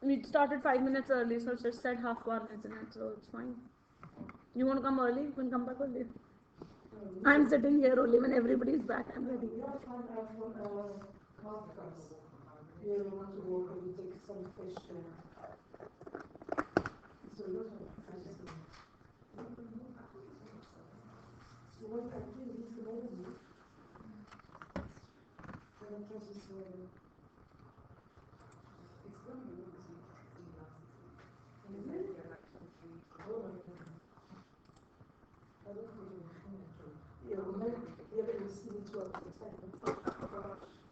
We started 5 minutes early, so just said half 1, isn't it? So it's fine. You want to come early? You can come back early. I'm sitting here only when everybody is back. I'm ready. We have fun conference. Yeah, we want to walk and we take some fish there. So a lot of fish. So what I do is tomorrow week. Then I trust this morning. It's going to be one this week, 16 last week. Is And it? then like 23. Oh my God. I don't think we're going to. Yeah, we might be able to see it 12 to 10.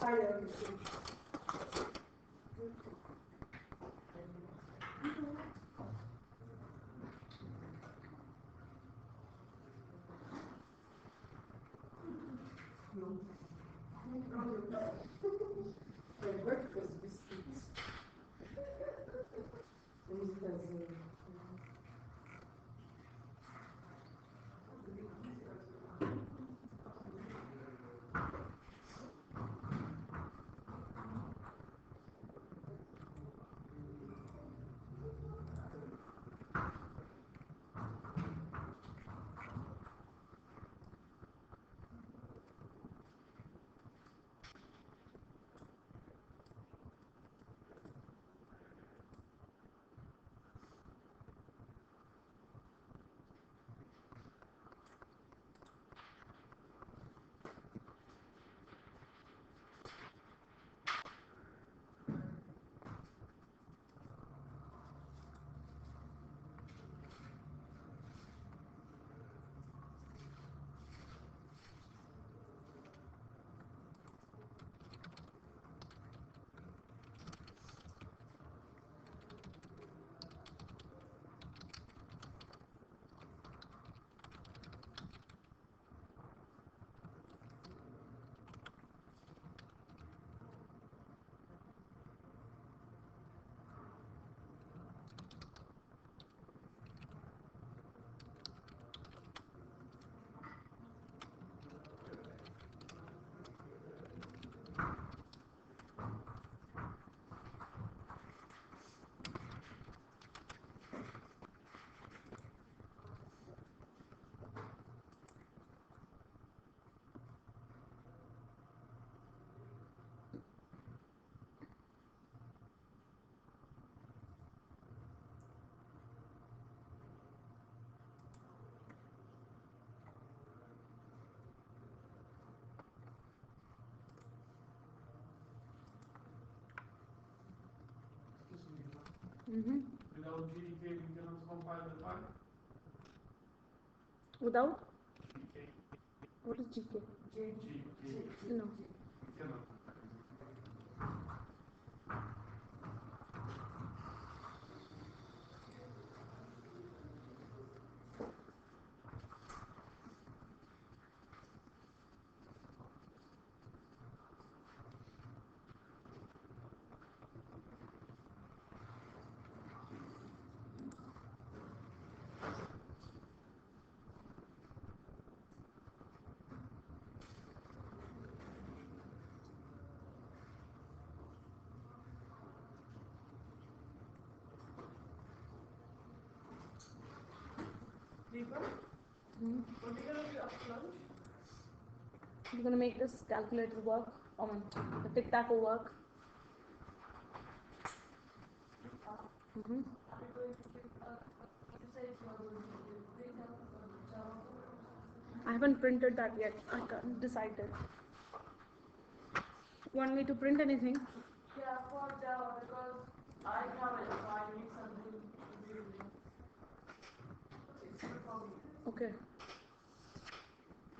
I am sure. My breakfast biscuits. Use it as a. Without GDK, we cannot compile the file. Without? GK. What is GK? No. We cannot. Deepa, what are you going to do after lunch? I'm going to make this calculator work. The tic-tac work. Are you going to give, you said you are going to give printouts for the Java code? I haven't printed that yet. I can't decide it. Want me to print anything? Yeah, for Java, because I have it, so I need something easily. It's good for me. Okay.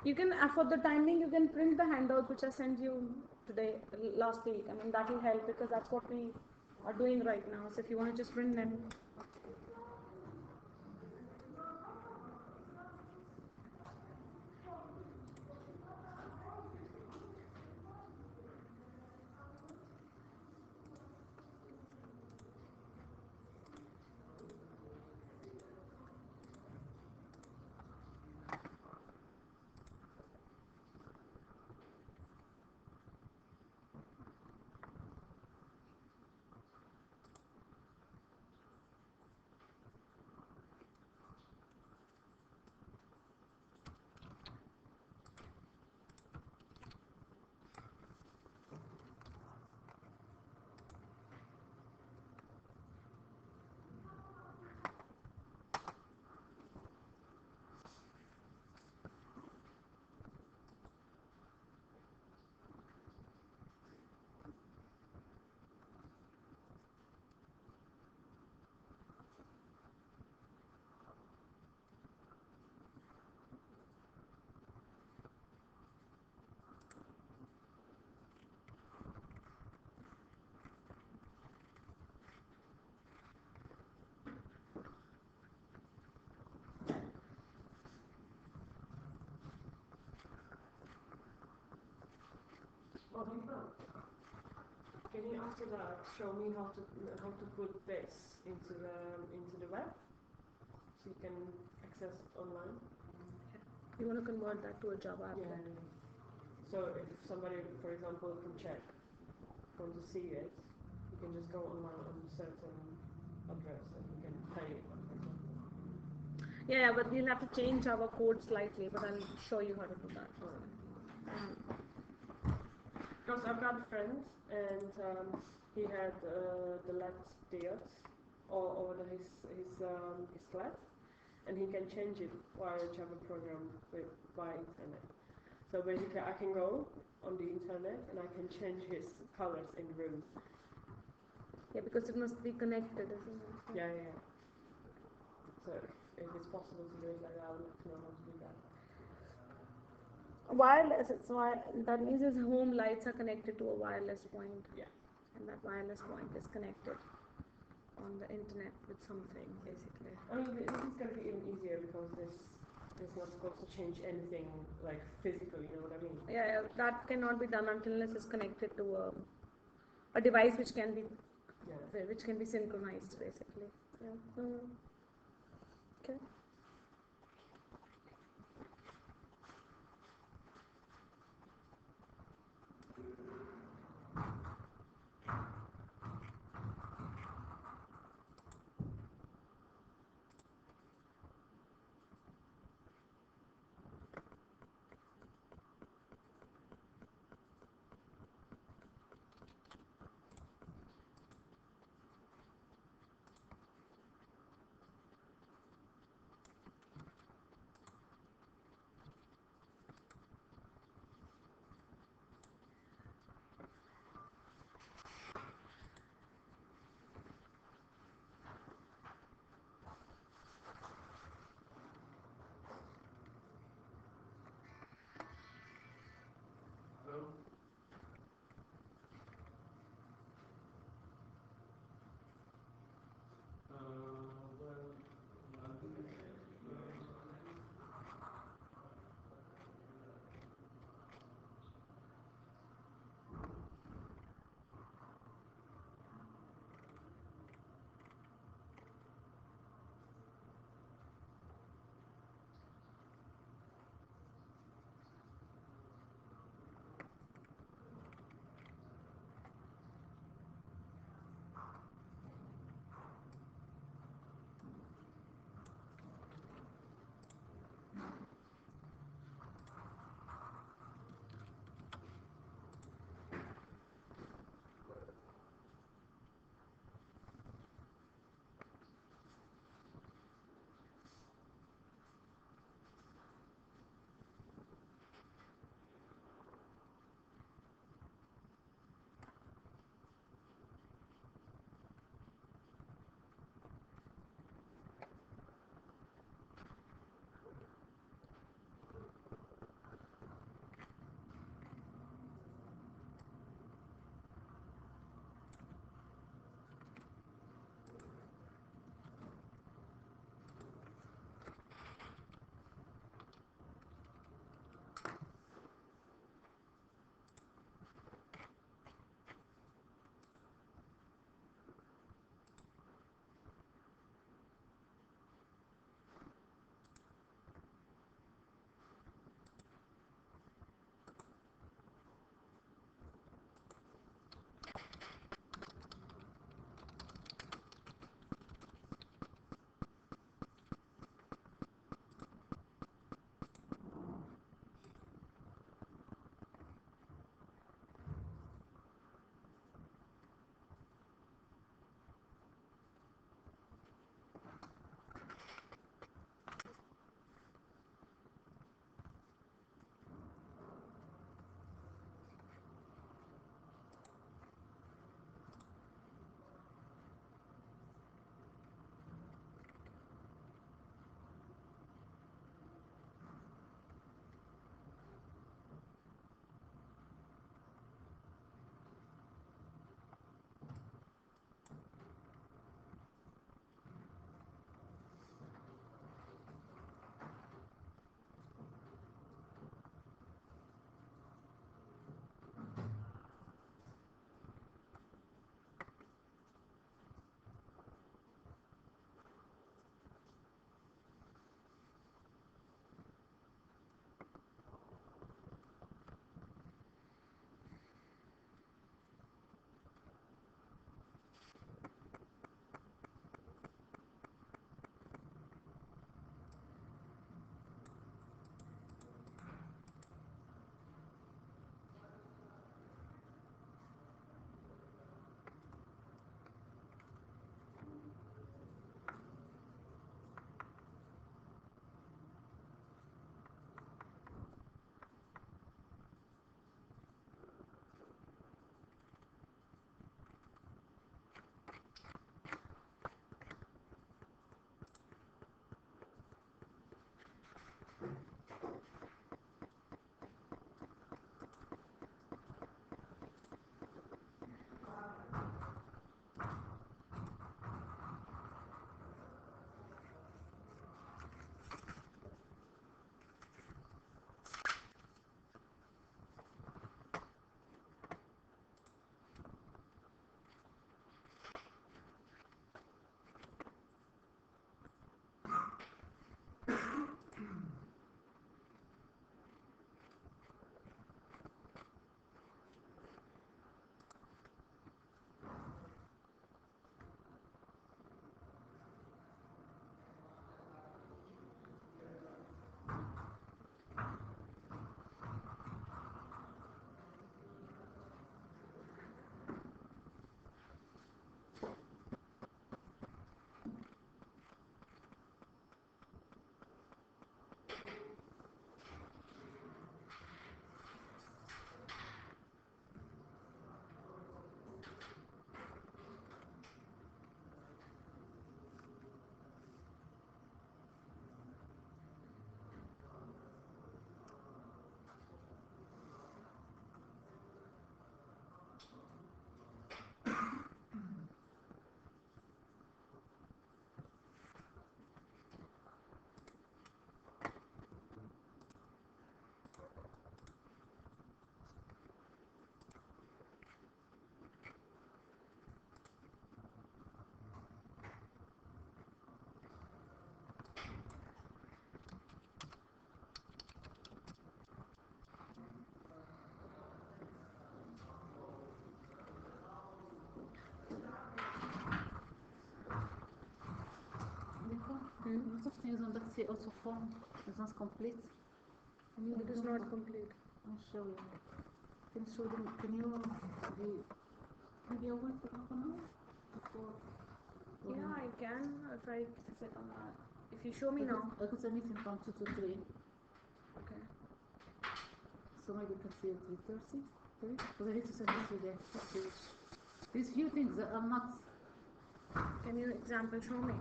You can, for the timing, you can print the handout which I sent you today, last week. I mean, that will help because that's what we are doing right now. So if you want to just print them. Oh, he found. Can you after that show me how to put this into the web, so you can access it online? You want to convert that to a Java Yeah. applet. So if somebody, for example, from Czech want to see it, you can just go online on a certain address and you can pay it. Yeah, but you'll have to change our code slightly, but I'll show you how to do that. Because I've got a friend and he had the LED diodes all over his flat, and he can change it via a Java program by internet. So basically, I can go on the internet and I can change his colors in the room. Yeah, because it must be connected, isn't it? Yeah. So if it's possible to do it like that, I'll let you know how to do that. Wireless, it's why that means his home lights are connected to a wireless point. Yeah. And that wireless point is connected on the internet with something, basically. I mean, this is going to be even easier because this is not supposed to change anything like physically, you know what I mean? Yeah, that cannot be done until it's connected to a device which can be synchronized, basically. Yeah. Okay. Lots of things on that say also form is not complete. It is not complete. I'll show you. Can you show them? Can you be maybe a wait for half an hour before? Yeah, I can if I sit on that. If you show me now. I could send meeting from 2 to 3. Okay. So maybe we can see at 3:30. Because I need to send this to the extra page. These few things that are not. Can you example show me?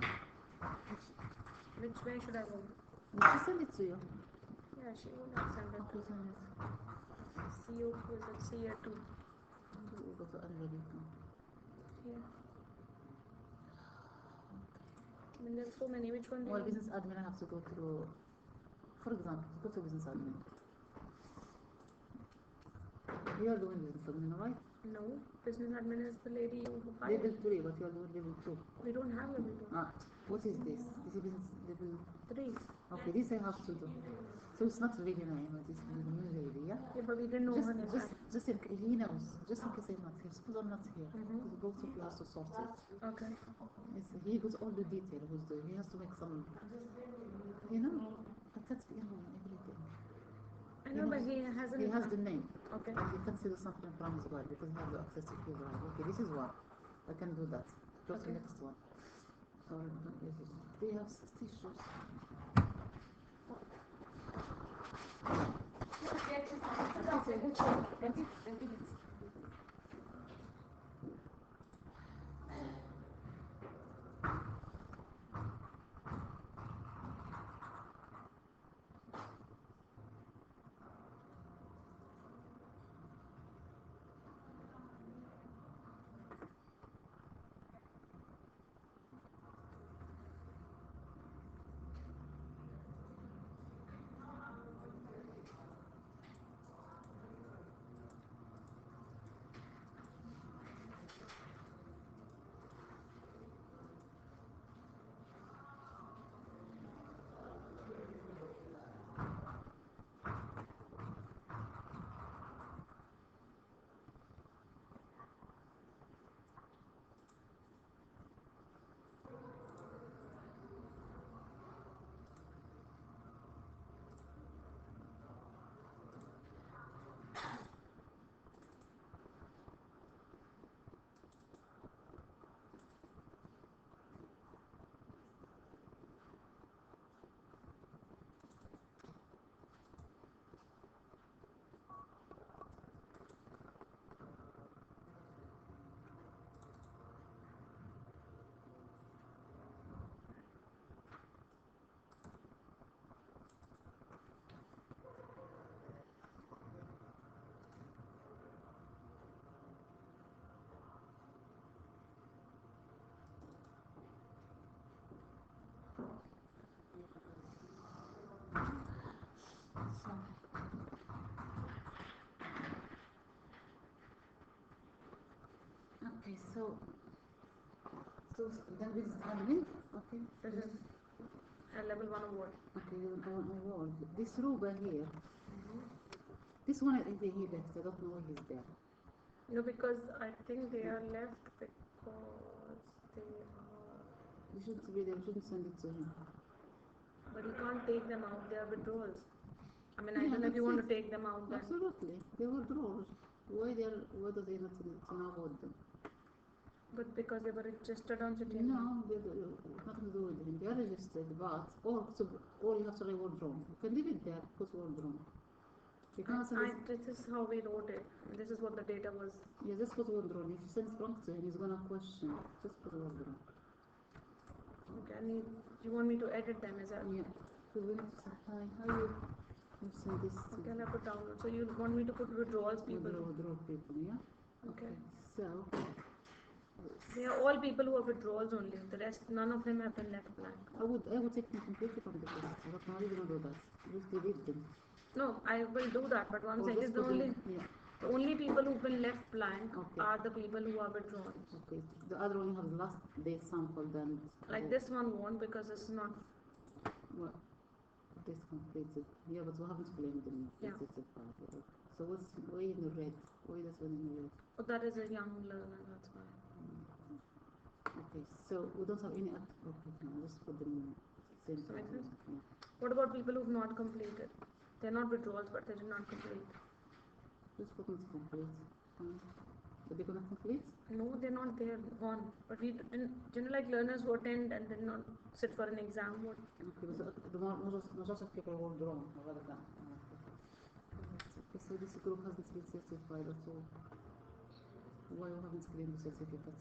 Which way should I go? Did she send it to you? Yeah, she would have sent it. Okay, send it. CO is it CO2? We'll go to Anjali. Yeah. I mean, there's so many. Which one do Well, you business admin, I have to go through. For example, go to business admin. You are doing business admin, right? No, business admin is the lady who hired. Level 3, but you are doing level 2. We don't have level 2. Ah, what is this? This is business level 3. Okay, this I have to do. So it's not really Naima, this is the new lady, yeah? Yeah, but we didn't know her name. Just in case he knows, just in case I'm not here. Suppose I'm not here. Mhm. Because both of you have to sort it. Okay. Yes, he goes all the detail. He has to make some, you know, but that's the everything. I know, but he hasn't. He has the name. Okay. And he can see something from his wife because he has the access to his wife. Okay, this is one. I can do that. Go to the Okay. next one. Or they have 60 shoes. Okay, so then this is admin. Okay. This is a level 1 award. Okay, award. This Ruba here. This one I think he left. I don't know why he's there. No, because I think they are left because they are. You shouldn't be there. You shouldn't send it to him. But you can't take them out. They are withdrawals. I mean, I Yeah, don't know if you want that's to take them out then. Absolutely. They were drawers. Why do they not to know about them? But because they were registered on city. No, nothing to do with them. They are registered, but or you have to write word wrong. You can leave it there, put word wrong. You cannot send it. This is how we wrote it. This is what the data was. Yeah, just put word wrong. If you send it wrong to him, he's gonna question. Just put word wrong. Okay, I need. You want me to edit them? Is that? Yeah. So we need to say hi. How you send this to Okay, I'll have to download. So you want me to put withdrawals people? withdraw people, yeah? Okay. So They are all people who are withdrawals only. The rest, none of them have been left blank. I would take them completely from the list. But now you don't do that. Just delete them. No, I will do that. But what I'm Or saying just is the put them- only. yeah. The only people who've been left blank Okay. are the people who are withdrawn. Okay. The other one you have the last day sample then. Like this one won't because it's not. What? This completed. Yeah, but we haven't blamed them. Yeah. It's a part of it. So why in the red? Why this one in the red? But that is a young learner, that's why. Okay, so we don't have any okay, no, just put them in. Same Does that make thing. sense? Yeah. What about people who've not completed? They're not withdrawals, but they did not complete. Just put it complete. But they're gonna complete? No, they're not there, gone. But we didn't, like learners who attend and then not sit for an exam. What? Okay, but the majority of people will draw rather than. Okay, so this group hasn't been certified at all. Why you haven't claimed the certificate?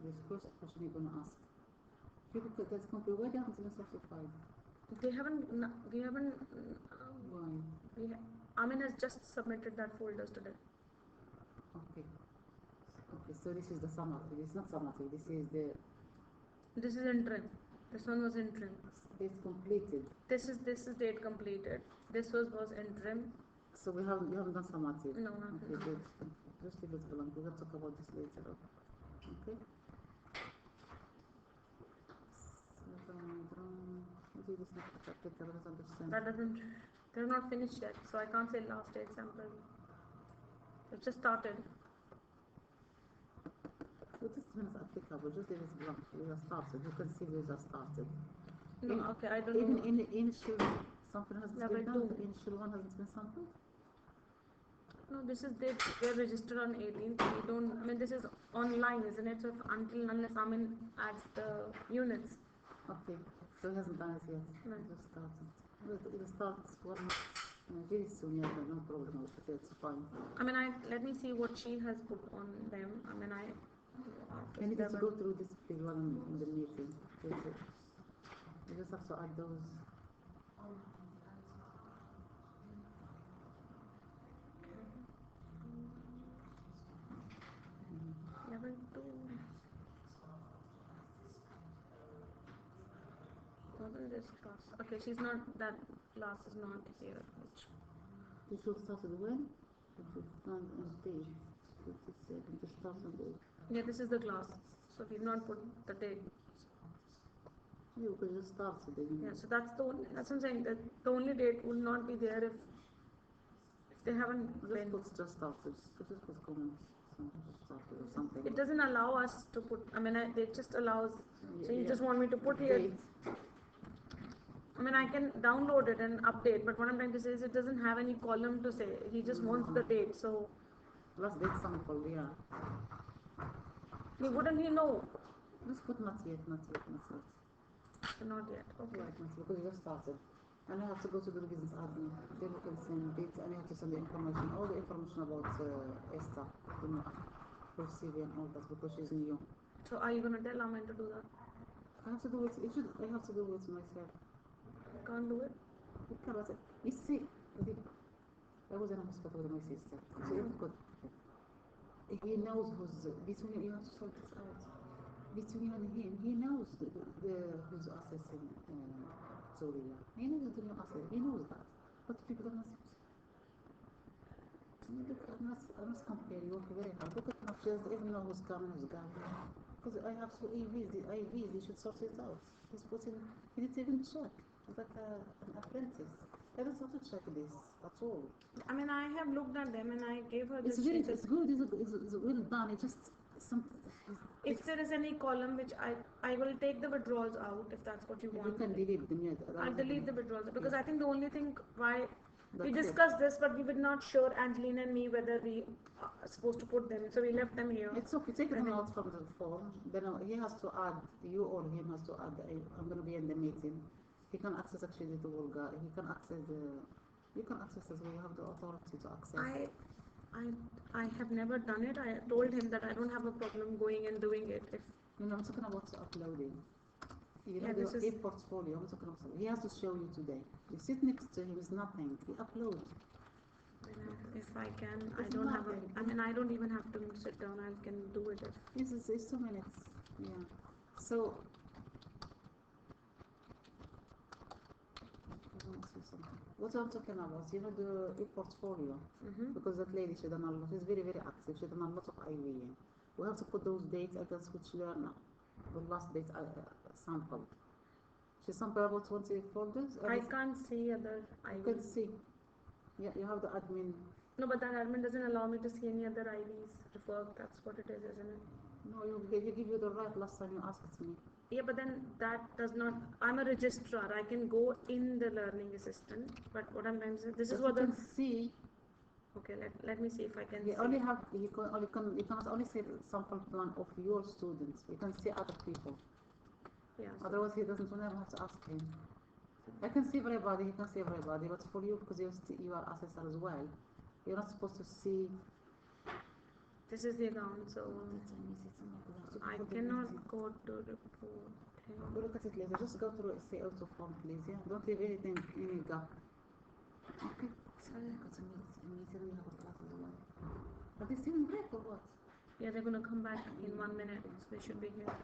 This first question you're gonna ask. People that's complete. Why they haven't been certified? They haven't. We haven't. Why? Amin has just submitted that folders today. Okay. Okay, so this is the summative. This is not summative. This is the. This is interim. This one was interim. It's completed. This is date completed. This was interim. So you haven't done summative. No, Okay, good. Just leave it blank. We're gonna talk about this later on. Okay. That doesn't. They're not finished yet, so I can't say last date sample. It just started. So this means applicable. Just leave it blank. We have started. You can see we just started. No, okay, I don't Even know. in the initial, something hasn't Level been done. two. The initial one hasn't been sampled. No, this is they're registered on 18th. We don't. I mean, this is online, isn't it? So unless Amin adds the units. Okay, so it hasn't done it yet. No. It just started. It starts one very soon. Yeah, no problem with it. It's fine. I mean, let me see what she has put on them. I mean, I need to go through this big one in the meeting. You just have to add those. Level 2. Wasn't this class? Okay, she's not. That class is not here. This will start with when? It will start on date. 57. This starts on date. Yeah, this is the class. So we've not put the date. Yeah, because it starts with the Yeah, so that's what I'm saying. That the only date will not be there if they haven't Just been. put just started. Just put comments. Started or something. It doesn't allow us to put. I mean, it just allows. So you Yeah. just want me to put here. Date. I mean, I can download it and update, but what I'm trying to say is it doesn't have any column to say. He just wants the date. So Last date sample, yeah. wouldn't he know? Just put not yet. Not yet. Okay. Right, not yet, because you just started. And I have to go to the business admin. Then you can send it, and you have to send the information, all the information about Esther, you know, her CV and all that, because she's new. So are you gonna tell Amin to do that? I have to do it. I have to do it myself. I can't do it. You cannot. You see, I was in a hospital with my sister. So it's good. He knows who's between. You have to sort this out. Between you and him, he knows who's assessing Zoria. He knows the new assessor. He knows that. But people are not. Look, I must compare. You work very hard. Look at my just even know who's coming, who's going. Because I have two EVs. The IVs, they should sort it out. He's putting. He didn't even check. He's like an apprentice. I don't have to check this at all. I mean, I have looked at them and I gave her the It's very, sheet. it's good. It's well done. It just something. If there is any column which I will take the withdrawals out if that's what you want. You can delete them. Yeah, I'll delete the withdrawals because I think the only thing why we That's it. discussed this, but we were not sure, Angelina and me, whether we are supposed to put them. So we left them here. It's okay. Take them out from the form. Then he has to add. You or him has to add. I'm going to be in the meeting. He can access actually the Volga. He can access the. You can access as well. You have the authority to access. I have never done it. I told him that I don't have a problem going and doing it. If No, I'm talking about uploading. You know, Yeah, this the is- portfolio. I'm talking about. He has to show you today. You sit next to him. It's nothing. He upload. if I can, I It's don't have a. nothing. I mean, I don't even have to sit down. I can do it. Yes, it's 2 minutes. Yeah. So. What I'm talking about, you know, the portfolio. Because that lady, she done a lot. She's very, very active. She done a lot of IVing. We have to put those dates against which learner. The last date sample. She sampled about 20 folders. I can't see other. You can see. Yeah, you have the admin. No, but that admin doesn't allow me to see any other IVs to work. That's what it is, isn't it? No, he gave you the right last time you asked me. Yeah, but then that does not. I'm a registrar. I can go in the learning assistant. But what I'm trying to say, this is But what you the. can see. Okay, let me see if I can. You see. only have you cannot only see the sample plan of your students. You can see other people. Yeah. Otherwise, he doesn't. Whenever have to ask him. I can see everybody. He can see everybody. But for you, because you are assessor as well, you're not supposed to see. This is the account, so I cannot go to report. Go look at it later. Just go through say auto form, please. Yeah. Don't leave anything any gap. Okay. Sorry, because immediately have a class as well. Are they still in break or what? Yeah, they're gonna come back in 1 minute. So they should be here.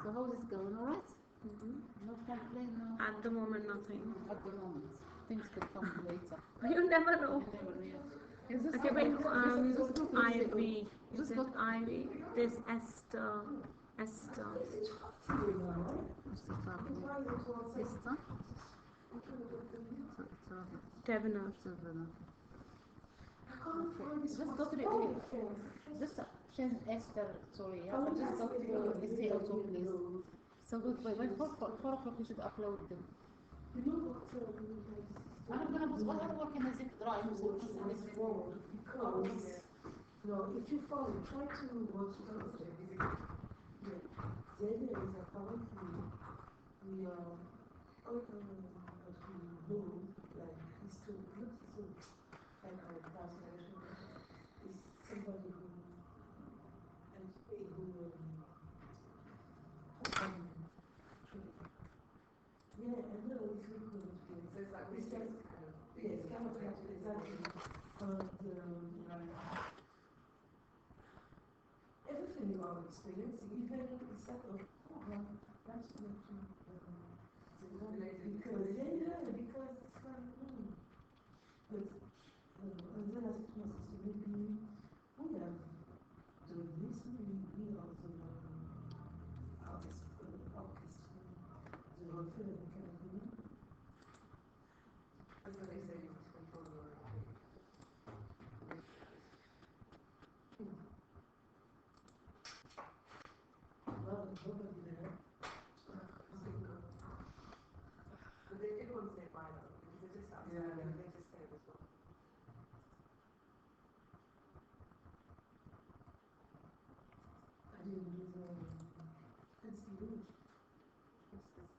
So how is it going? All right? No complaint, no. At the moment, nothing. At the moment, things could come later. You never know. You never know. Is this Okay, wait. just go through Ivy. say- Is just it go Ivy? This Esther. Esther. Esther. Tevener. Just go to the just change Esther, sorry, yeah, but just go to the say also please. So good, by 4 o'clock you should upload them. I'm gonna work in a zip drive, so it's Because, no, if you follow, try to watch it on the yeah. The idea is that currently we are what we do, like history, not history, like our translation is somebody who and yeah, and no, it's really good. So it's like It's research like, kind of yeah, it's kind of like exactly. And everything you are experiencing, even instead of, oh, well, that's not too, because, yeah, because, but, and then I said to my sister, maybe we have done this, maybe we also orchestra, the whole thing, kind of, That's what they say, you must control your own fate. well, nobody there. But they, everyone's nearby though, because they're just outside, Yeah. they just stay as well. I didn't do the, it's huge, What's this?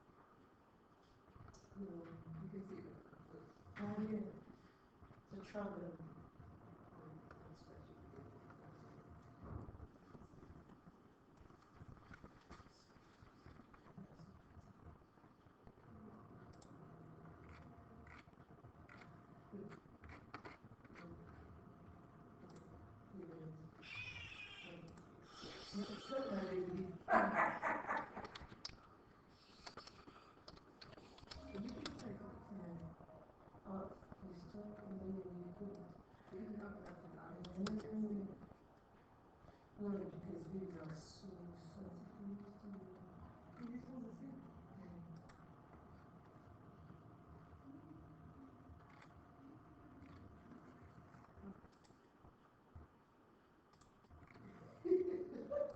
you You can see them. yeah, the travel. It's not that really. We start and then we put. You can open up an eye. No, because these are so sensitive to. This one's the same.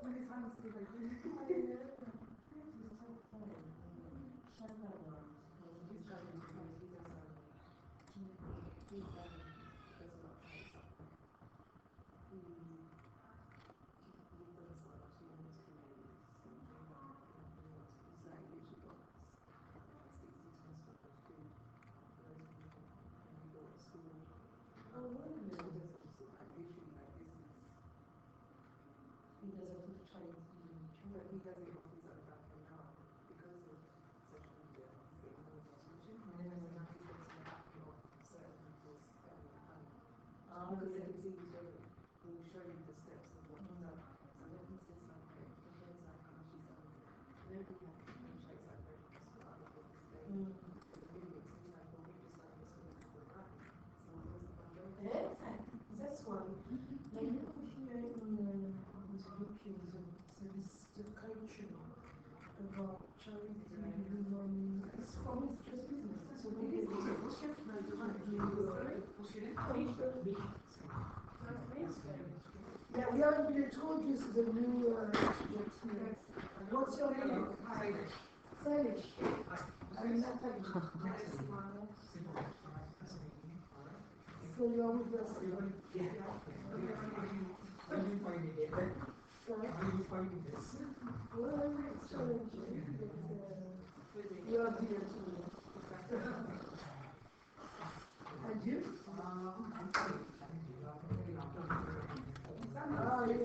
When his hands still like this. He's got it, he does does a lot of nice stuff. He does children's plays, he's like usually got 6 months worth of food for those people when we go to school. Oh, He really? does also like literally like this is, He does it with Chinese. but he does it off his own back, and now because of social media, he's getting more resolution. So now he goes to the back of certain people's honey. Because everything he's doing, he will show you the steps of what he's done. So when he says something, the friends like how she's done it, and everybody has to demonstrate like very possible other things they do. And the video, so he's like, well, we just done this because it's the right. So what was the one going to Yes, that's one. Now, you know, here in UK, there is the culture about charity, it's for me, it's just business. So it is just like yeah, we haven't been told this is a new, what What's your name? Salish. I'm Natalie. So you're with us? Yeah. How do you find it? How do you find this? Well, it's challenging. You're dear to me. And you? I'm fine. Ah, yes.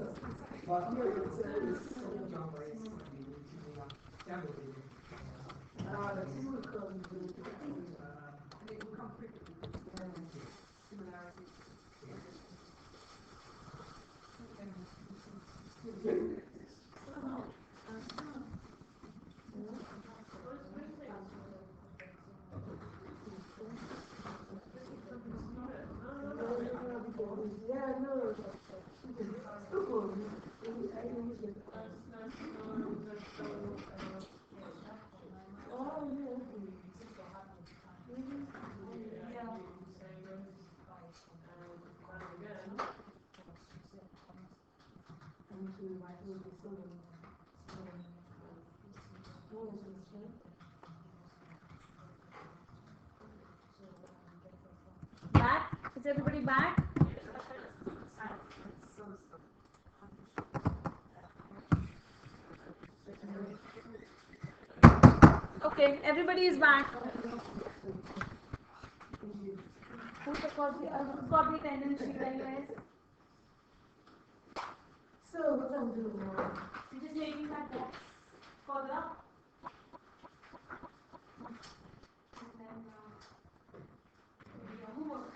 But here it's this will come to and it will come quickly. Similarities. Yeah, no. Oh, yeah. Back? Is everybody back? Okay, everybody is back. Who's got the attendance sheet anyways? So, what I'm doing now? You're just making that box further up. And then, your homework.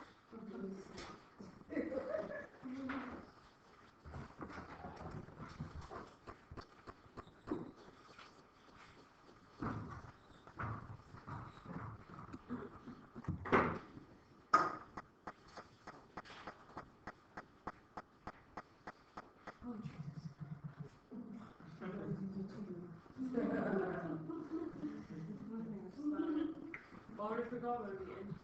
Or if we go where we end.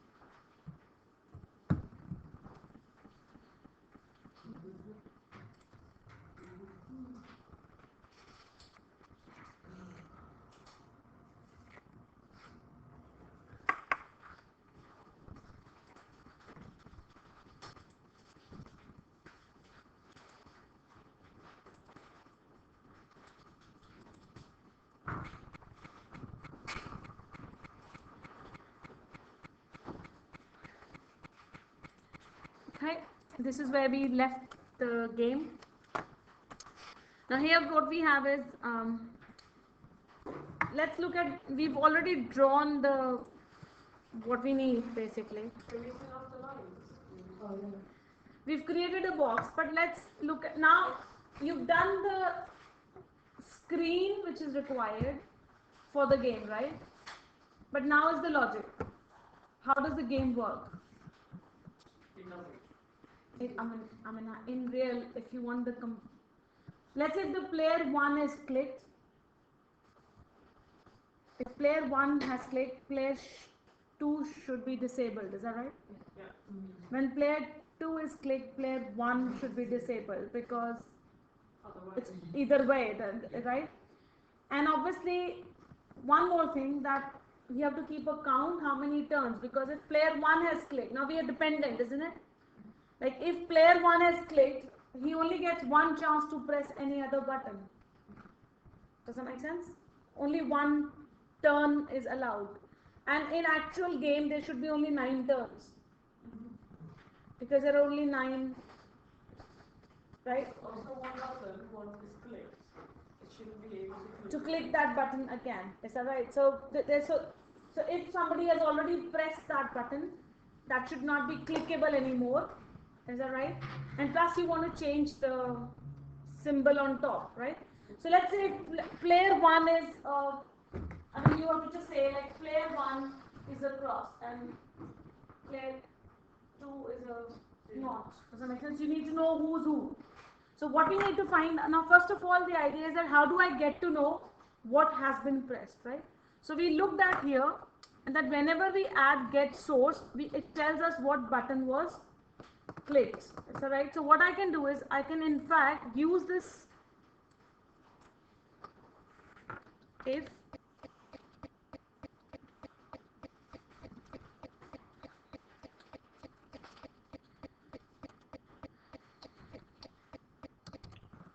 Okay, this is where we left the game. Now here what we have is, let's look at, we've already drawn the, what we need basically. Oh, yeah. We've created a box, but let's look at, now you've done the screen which is required for the game, right? But now is the logic. How does the game work? In real, if you want the, let's say if the player 1 is clicked, if player 1 has clicked, player 2 should be disabled, is that right? Yeah. When player 2 is clicked, player 1 should be disabled because it's either way, right? And obviously, one more thing that we have to keep a count how many turns, because if player 1 has clicked, now we are dependent, isn't it? Like if player 1 has clicked, he only gets one chance to press any other button. Does that make sense? Only one turn is allowed. And in actual game, there should be only 9 turns. Because there are only 9, right? Also, one button, once it's clicked, it shouldn't be able To click that button again. Is that right? So, so if somebody has already pressed that button, that should not be clickable anymore. Is that right? And plus you want to change the symbol on top, right? So let's say player 1 is, I mean you have to just say like player 1 is a cross and player 2 is a not. Does that make sense? You need to know who's who. So what we need to find, now first of all the idea is that how do I get to know what has been pressed, right? So we looked at here and that whenever we add get source, it tells us what button was clicked. Is that right? So what I can do is I can in fact use this if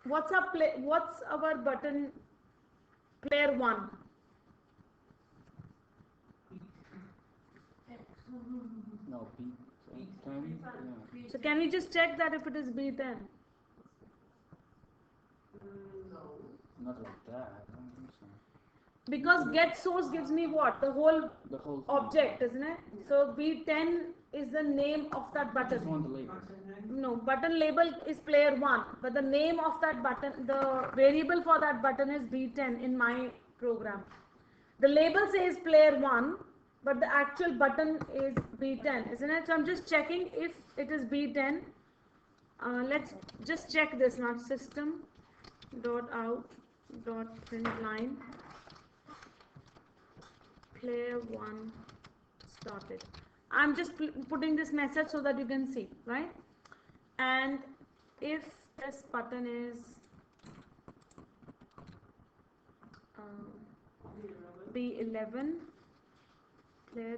what's our button player 1? No, B10. Yeah. So can we just check that if it is B10? Not like that. I don't think so. Because get source gives me what? The whole The whole thing. object, isn't it? So B10 is the name of that I just button. want the label. No, button label is player 1, but the name of that button, the variable for that button is B10 in my program. The label says player 1, but the actual button is B10, isn't it? So I'm just checking if it is B10. Let's just check this now. System dot out dot println player 1 started. I'm just putting this message so that you can see, right? And if this button is B11 player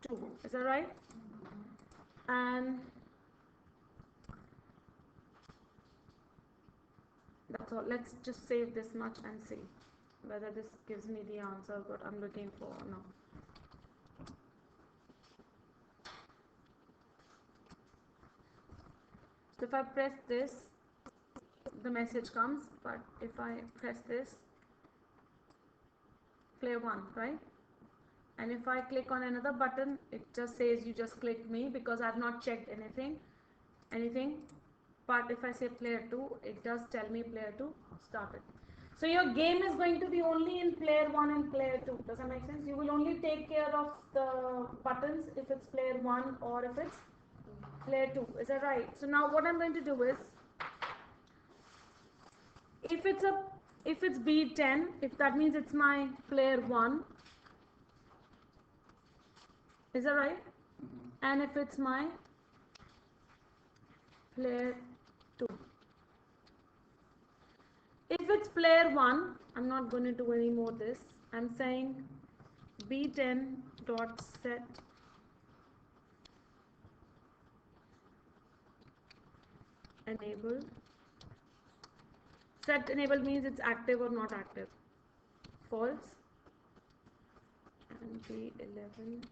2, is that right? And that's all. Let's just save this much and see whether this gives me the answer what I'm looking for or not. So if I press this, the message comes, but if I press this, player 1, right? And if I click on another button, it just says you just clicked me because I've not checked anything. But if I say player 2, it does tell me player 2 started. So your game is going to be only in player 1 and player 2. Does that make sense? You will only take care of the buttons if it's player 1 or if it's player 2. Is that right? So now what I'm going to do is, if it's B10, if that means it's my player 1, is that right? And if it's my player 2. If it's player 1, I'm not going to do any more this. I'm saying B10 dot set enabled. Set enabled means it's active or not active. False. And B11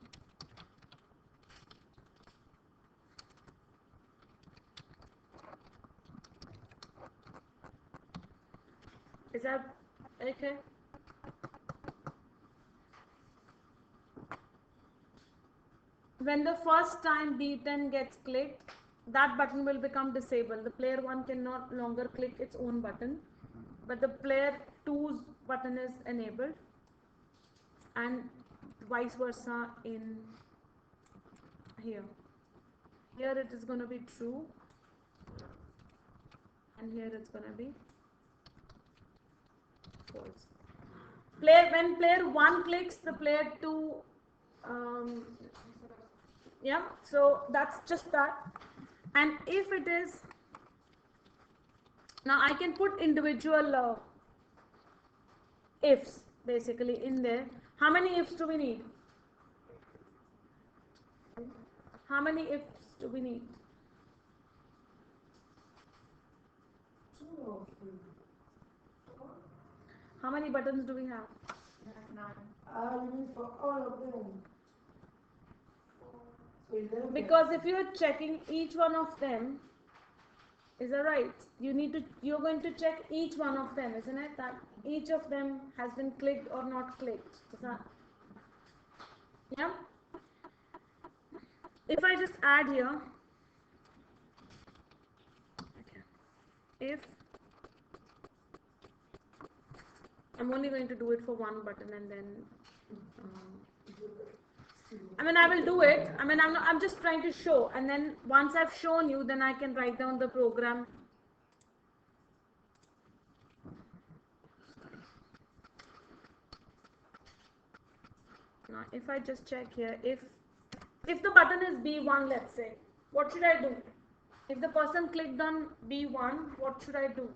is that okay? When the first time B10 gets clicked, that button will become disabled. The player 1 can no longer click its own button, but the player 2's button is enabled, and vice versa in here. Here it is going to be true, and here it's going to be false. When player 1 clicks, the player 2 yeah, so that's just that. And if it is, now I can put individual ifs basically in there. How many ifs do we need? How many ifs do we need? 2 or 3. How many buttons do we have? 9. You mean for all of them? So 11. Because if you're checking each one of them, is that right? You're going to check each one of them, isn't it? That each of them has been clicked or not clicked. Is that, yeah? If I just add here, if I'm only going to do it for one button and then I will do it. I'm just trying to show, and then once I've shown you, then I can write down the program. Now, if I just check here, if the button is B1, let's say, what should I do? If the person clicked on B1, what should I do?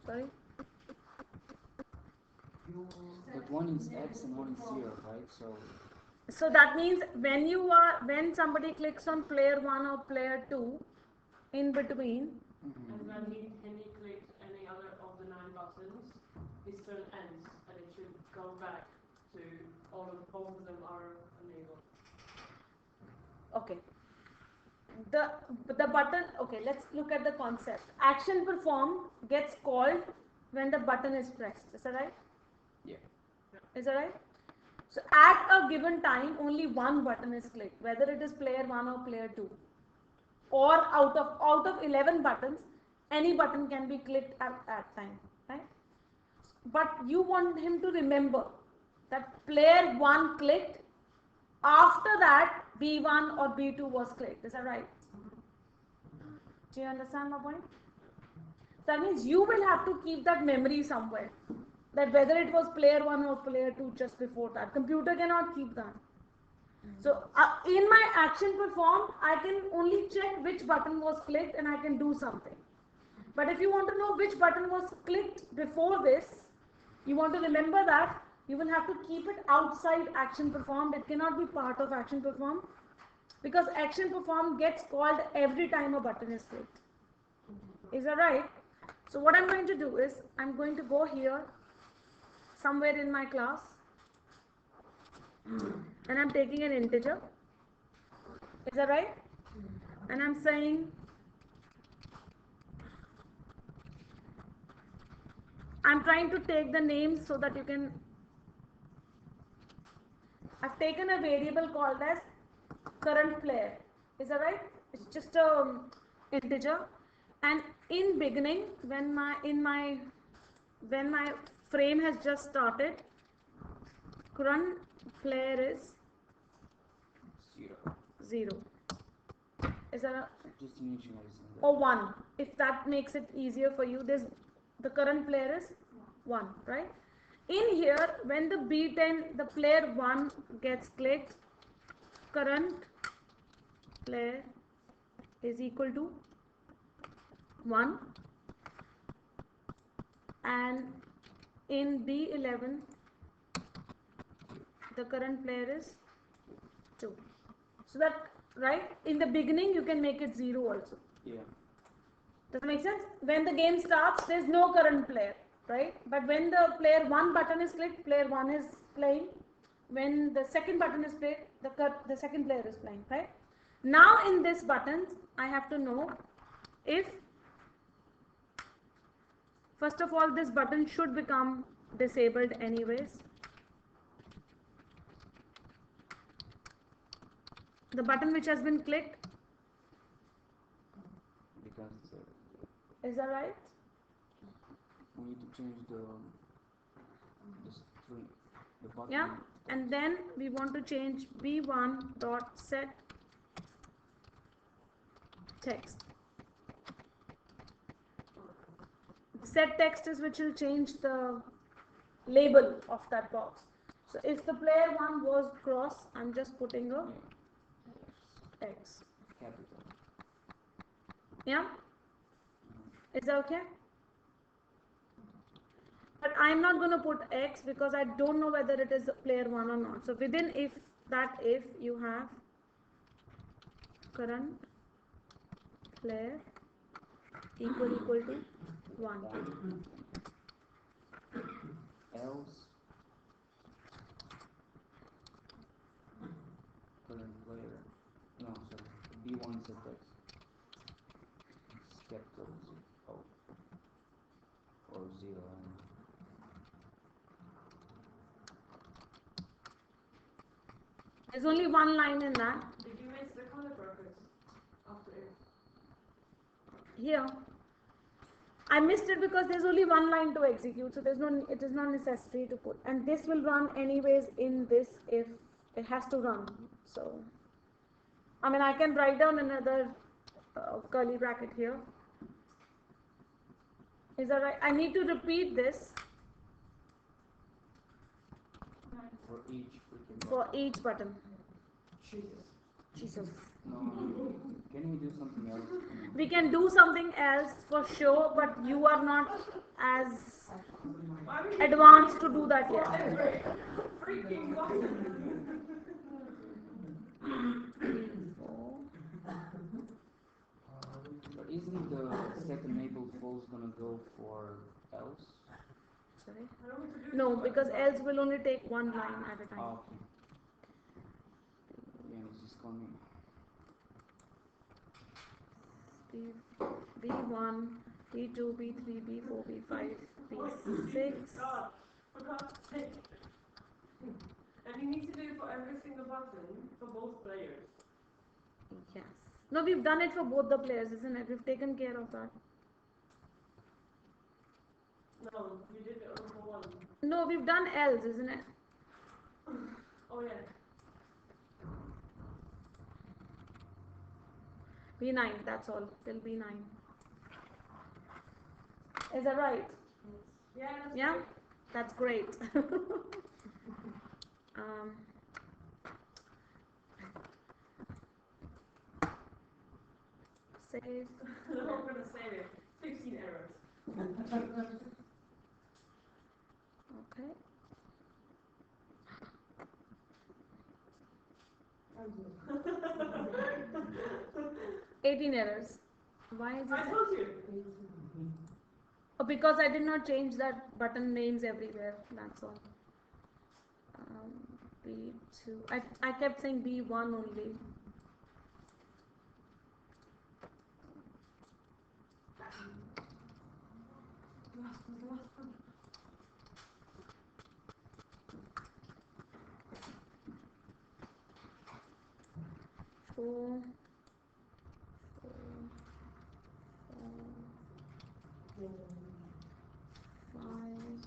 Sorry? But one is X and one is 0, right? So that means when somebody clicks on player 1 or player 2, in between, Mhm. And when he clicks any other of the 9 buttons, his turn ends, and it should go back to both of them are enabled. okay. The button, okay, let's look at the concept. Action performed gets called when the button is pressed. Is that right? Yeah. Is that right? So at a given time, only one button is clicked, whether it is player 1 or player 2. Or out of 11 buttons, any button can be clicked at time, right? But you want him to remember that player 1 clicked, after that B1 or B2 was clicked. Is that right? Do you understand my point? That means you will have to keep that memory somewhere, that whether it was player 1 or player 2 just before that. Computer cannot keep that. So in my action performed, I can only check which button was clicked and I can do something. But if you want to know which button was clicked before this, you want to remember that, you will have to keep it outside action performed. It cannot be part of action performed, because action performed gets called every time a button is clicked. Is that right? So what I'm going to do is, I'm going to go here somewhere in my class, and I'm taking an integer. Is that right? And I'm saying, I'm trying to take the names so that you can, I've taken a variable called as current player. Is that right? It's just a integer. And in beginning, when my frame has just started, current player is 0. Is that Just initializing that. or 1? If that makes it easier for you, there's the current player is 1, right? In here, when the B10, the player 1 gets clicked, current player is equal to 1, and in B11 the current player is 2. So that, right, in the beginning you can make it 0 also. Yeah. Does that make sense? When the game starts, there's no current player, right? But when the player 1 button is clicked, player 1 is playing. When the second button is played, the second player is playing, right? Now in this buttons, I have to know if, first of all, this button should become disabled anyways. The button which has been clicked, Because is that right? we need to change the string, the button. Yeah, and then we want to change b1 dot set text. Set text is which will change the label of that box. So if the player 1 was cross, I'm just putting a X. Capital. Yeah? Is that okay? But I'm not going to put X because I don't know whether it is player 1 or not. So within if you have current player equal to 1. Else current player. No, sorry. B1 set text. Capital O or 0. There's only one line in that. Did you miss the color brackets after if? Here I missed it because there's only one line to execute, so it is not necessary to put, and this will run anyways in this if it has to run. So I mean, I can write down another curly bracket here. Is that right? I need to repeat this For each freaking for each button. Jesus. Jesus. No, can we do something else? We can do something else for sure, but you are not as advanced to do that yet. Freaking button. 4. But isn't the set enabled false gonna go for else? Sorry? No, because else will only take one line at a time. Oh, okay. Yeah, it's just coming. B1, B2, B3, B4, B5, B6. God, for God's sake. And you need to do it for every single button for both players. Yes. No, we've done it for both the players, isn't it? We've taken care of that. No, you did it only for one. No, we've done else, isn't it? Oh yeah. B9, that's all. Till B9. Is that right? Yeah, that's Yeah? right. That's great. um, save. I'm not gonna save it. 15 errors. Okay. Oh, 18 errors. Why is I it? told you. Oh, because I did not change that button names everywhere. That's all. B2. I kept saying B1 only. Four. Five.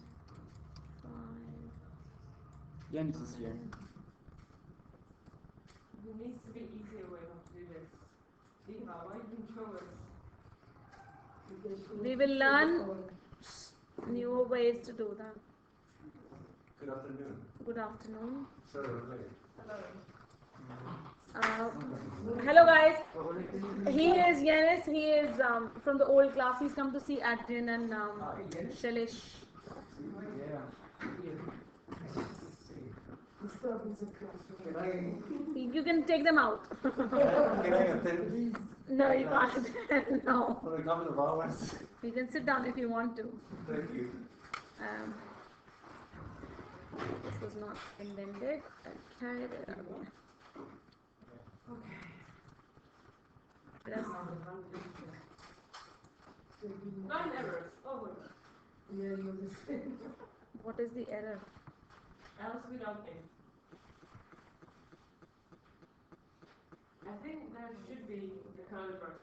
Janice is here. There needs to be easier way to do this. Eva, why you didn't show us? We will learn newer ways to do that. Good afternoon. Good afternoon. Sorry, I'm late. Hello guys. He is Yanis. He is from the old class. He's come to see Adrian and Shailesh. Yeah. You can take them out. Can I attend No, you can't. No. for a couple of hours? You can sit down if you want to. Thank you. This was not intended. Okay. Press. 9 errors. Oh my god. What is the error? Else without A. I think there should be the curly bracket.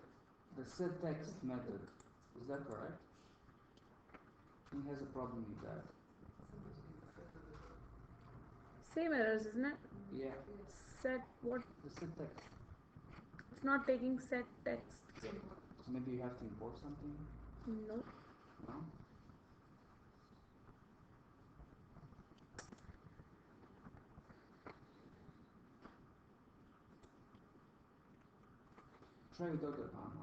The set text method, is that correct? He has a problem with that. Same errors, isn't it? Yeah. Set what? The set text. It's not taking set text. So maybe you have to import something? No. No? Try without the comma.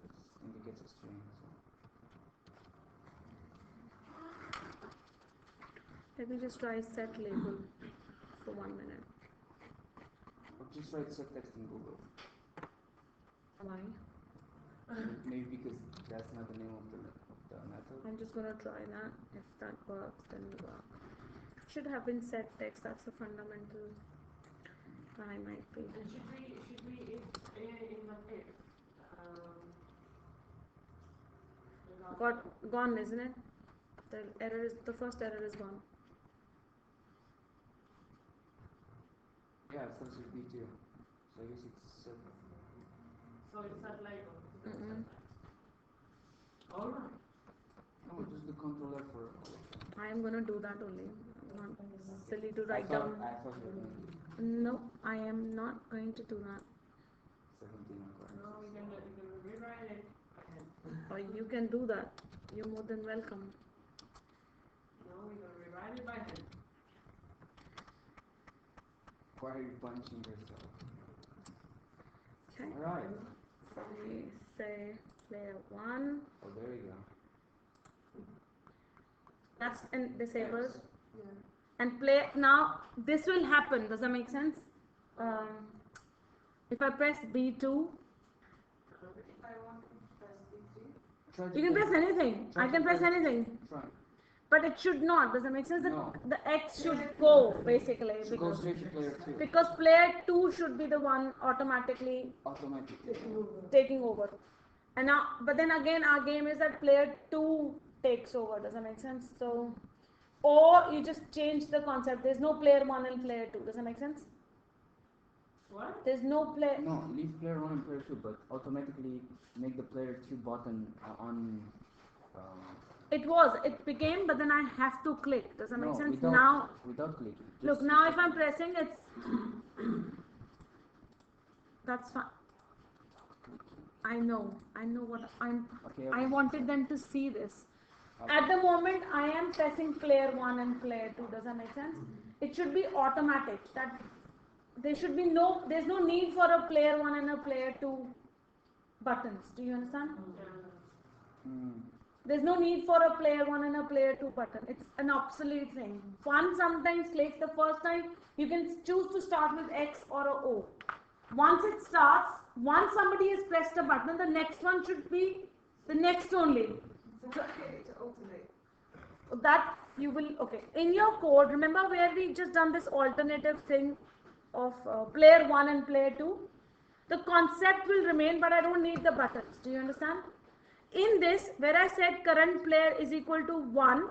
It indicates a string. So. Let me just try set label for 1 minute. Or just write set text in Google. Why? Maybe because that's not the name of the method. I'm just gonna try that. If that works, then it works. Should have been set text. That's the fundamental. I might be. And should we in that if Gone, isn't it? The first error is gone. Yeah, it starts with B2. So I guess it's set. so it's that label. Alright. No, just the control F for. I am gonna do that only. I'm not silly to write down. I thought you were going to No, I am not going to do that. 17 or No, we're gonna rewrite it. Or you can do that. You're more than welcome. No, we're gonna rewrite it by hand. Why are you punching yourself? Okay. Alright. So we say player 1. Oh, there you go. That's disabled. And play now. This will happen. Does that make sense? If I press B2, Try to you can play- press anything. try I to can press play- anything. Try. But it should not. Does that make sense? No. The X should go basically Should go straight to player 2. because player 2 should be the one automatically Automatically. taking over. And now, but then again, our game is that player 2 takes over. Does that make sense? So, or you just change the concept. There's no player 1 and player 2. Does that make sense? What? There's no player. No, leave player 1 and player 2, but automatically make the player 2 button on. It became, but then I have to click. Does that No, make sense? without, Now, without clicking. look, Just- now if I'm pressing, it's. That's fine. I know what I'm. Okay, I okay. wanted them to see this. Okay. At the moment, I am pressing player 1 and player 2. Does that make sense? It should be automatic. That there should be no. There's no need for a player 1 and a player 2 buttons. Do you understand? Mm. There's no need for a player 1 and a player 2 button. It's an obsolete thing. One sometimes clicks the first time. You can choose to start with X or a O. Once it starts, once somebody has pressed a button, the next one should be the next only. So how do you get it to alternate? That you will, okay. In your code, remember where we just done this alternative thing of player 1 and player 2? The concept will remain, but I don't need the buttons. Do you understand? In this, where I said current player is equal to 1,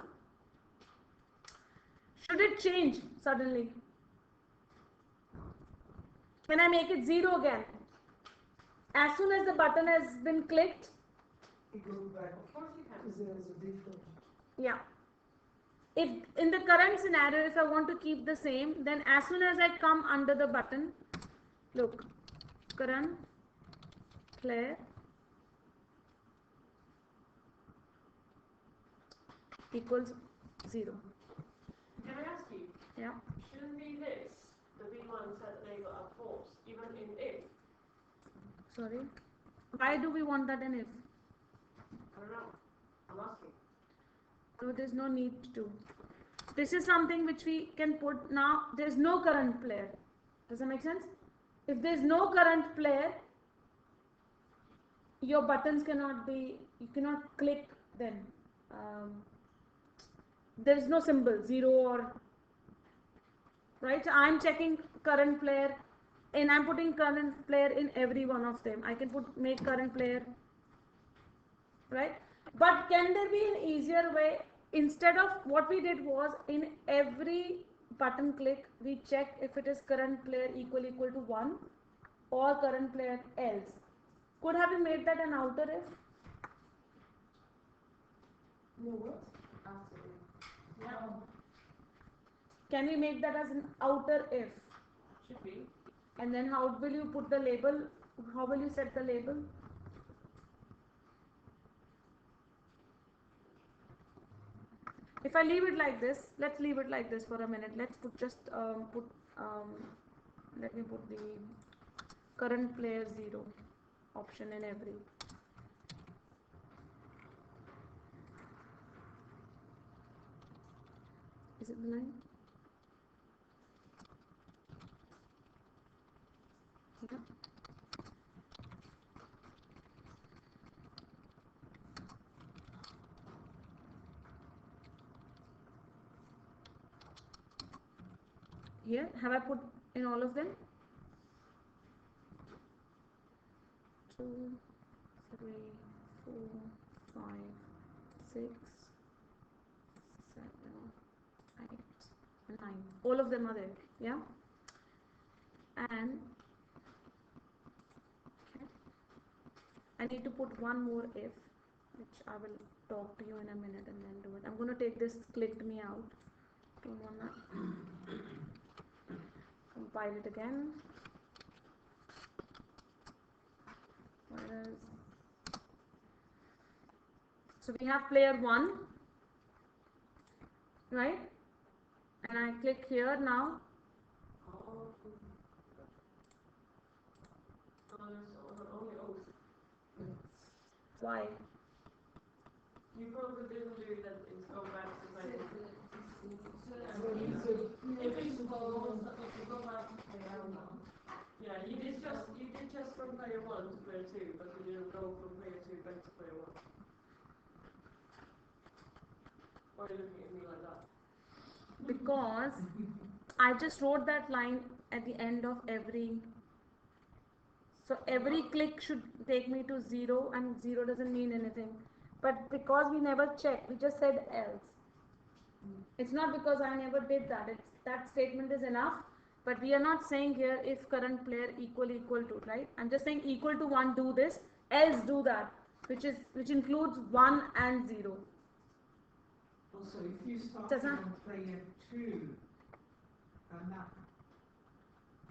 should it change suddenly? Can I make it 0 again? As soon as the button has been clicked, It goes back, because there's a default. yeah. If in the current scenario, if I want to keep the same, then as soon as I come under the button, look, current player equals 0. Can I ask you? Yeah. Shouldn't be this the V1 set label are false, even in if? Sorry. Why do we want that in if? I don't know. I'm asking. So there's no need to. This is something which we can put now. There's no current player. Does that make sense? If there's no current player, your buttons cannot be, you cannot click them. There is no symbol, 0 or, right? So I'm checking current player and I'm putting current player in every one of them. I can make current player, right? But can there be an easier way? Instead of what we did was in every button click, we check if it is current player equal to 1 or current player else. Could have we made that an outer if? No, what? Can we make that as an outer if? Should be. And then how will you put the label? How will you set the label? If I leave it like this, let's leave it like this for a minute. Let's put let me put the current player 0 option in every. Is it the line? Yeah. Here, have I put in all of them? 2, 3, 4, 5, 6, 7, 8, 9. All of them are there, yeah? And okay. I need to put one more if, which I will talk to you in a minute and then do it. I'm going to take this clicked me out. Don't want that. Compile it again. Whereas, so we have player 1, right? And I click here now. only oath. Why? You probably didn't do that in go back to play. If you go back to player one, Yeah, you did just from player 1 to player 2, but you didn't go from player 2 back to player 1. Why are you looking at me like that? Because I just wrote that line at the end of every. So every click should take me to 0, and 0 doesn't mean anything. But because we never checked, we just said else. It's not because I never did that. It's that statement is enough. But we are not saying here if current player equal to, right? I'm just saying equal to 1 do this, else do that, which includes 1 and 0. also if you start Does that- on player two, and that,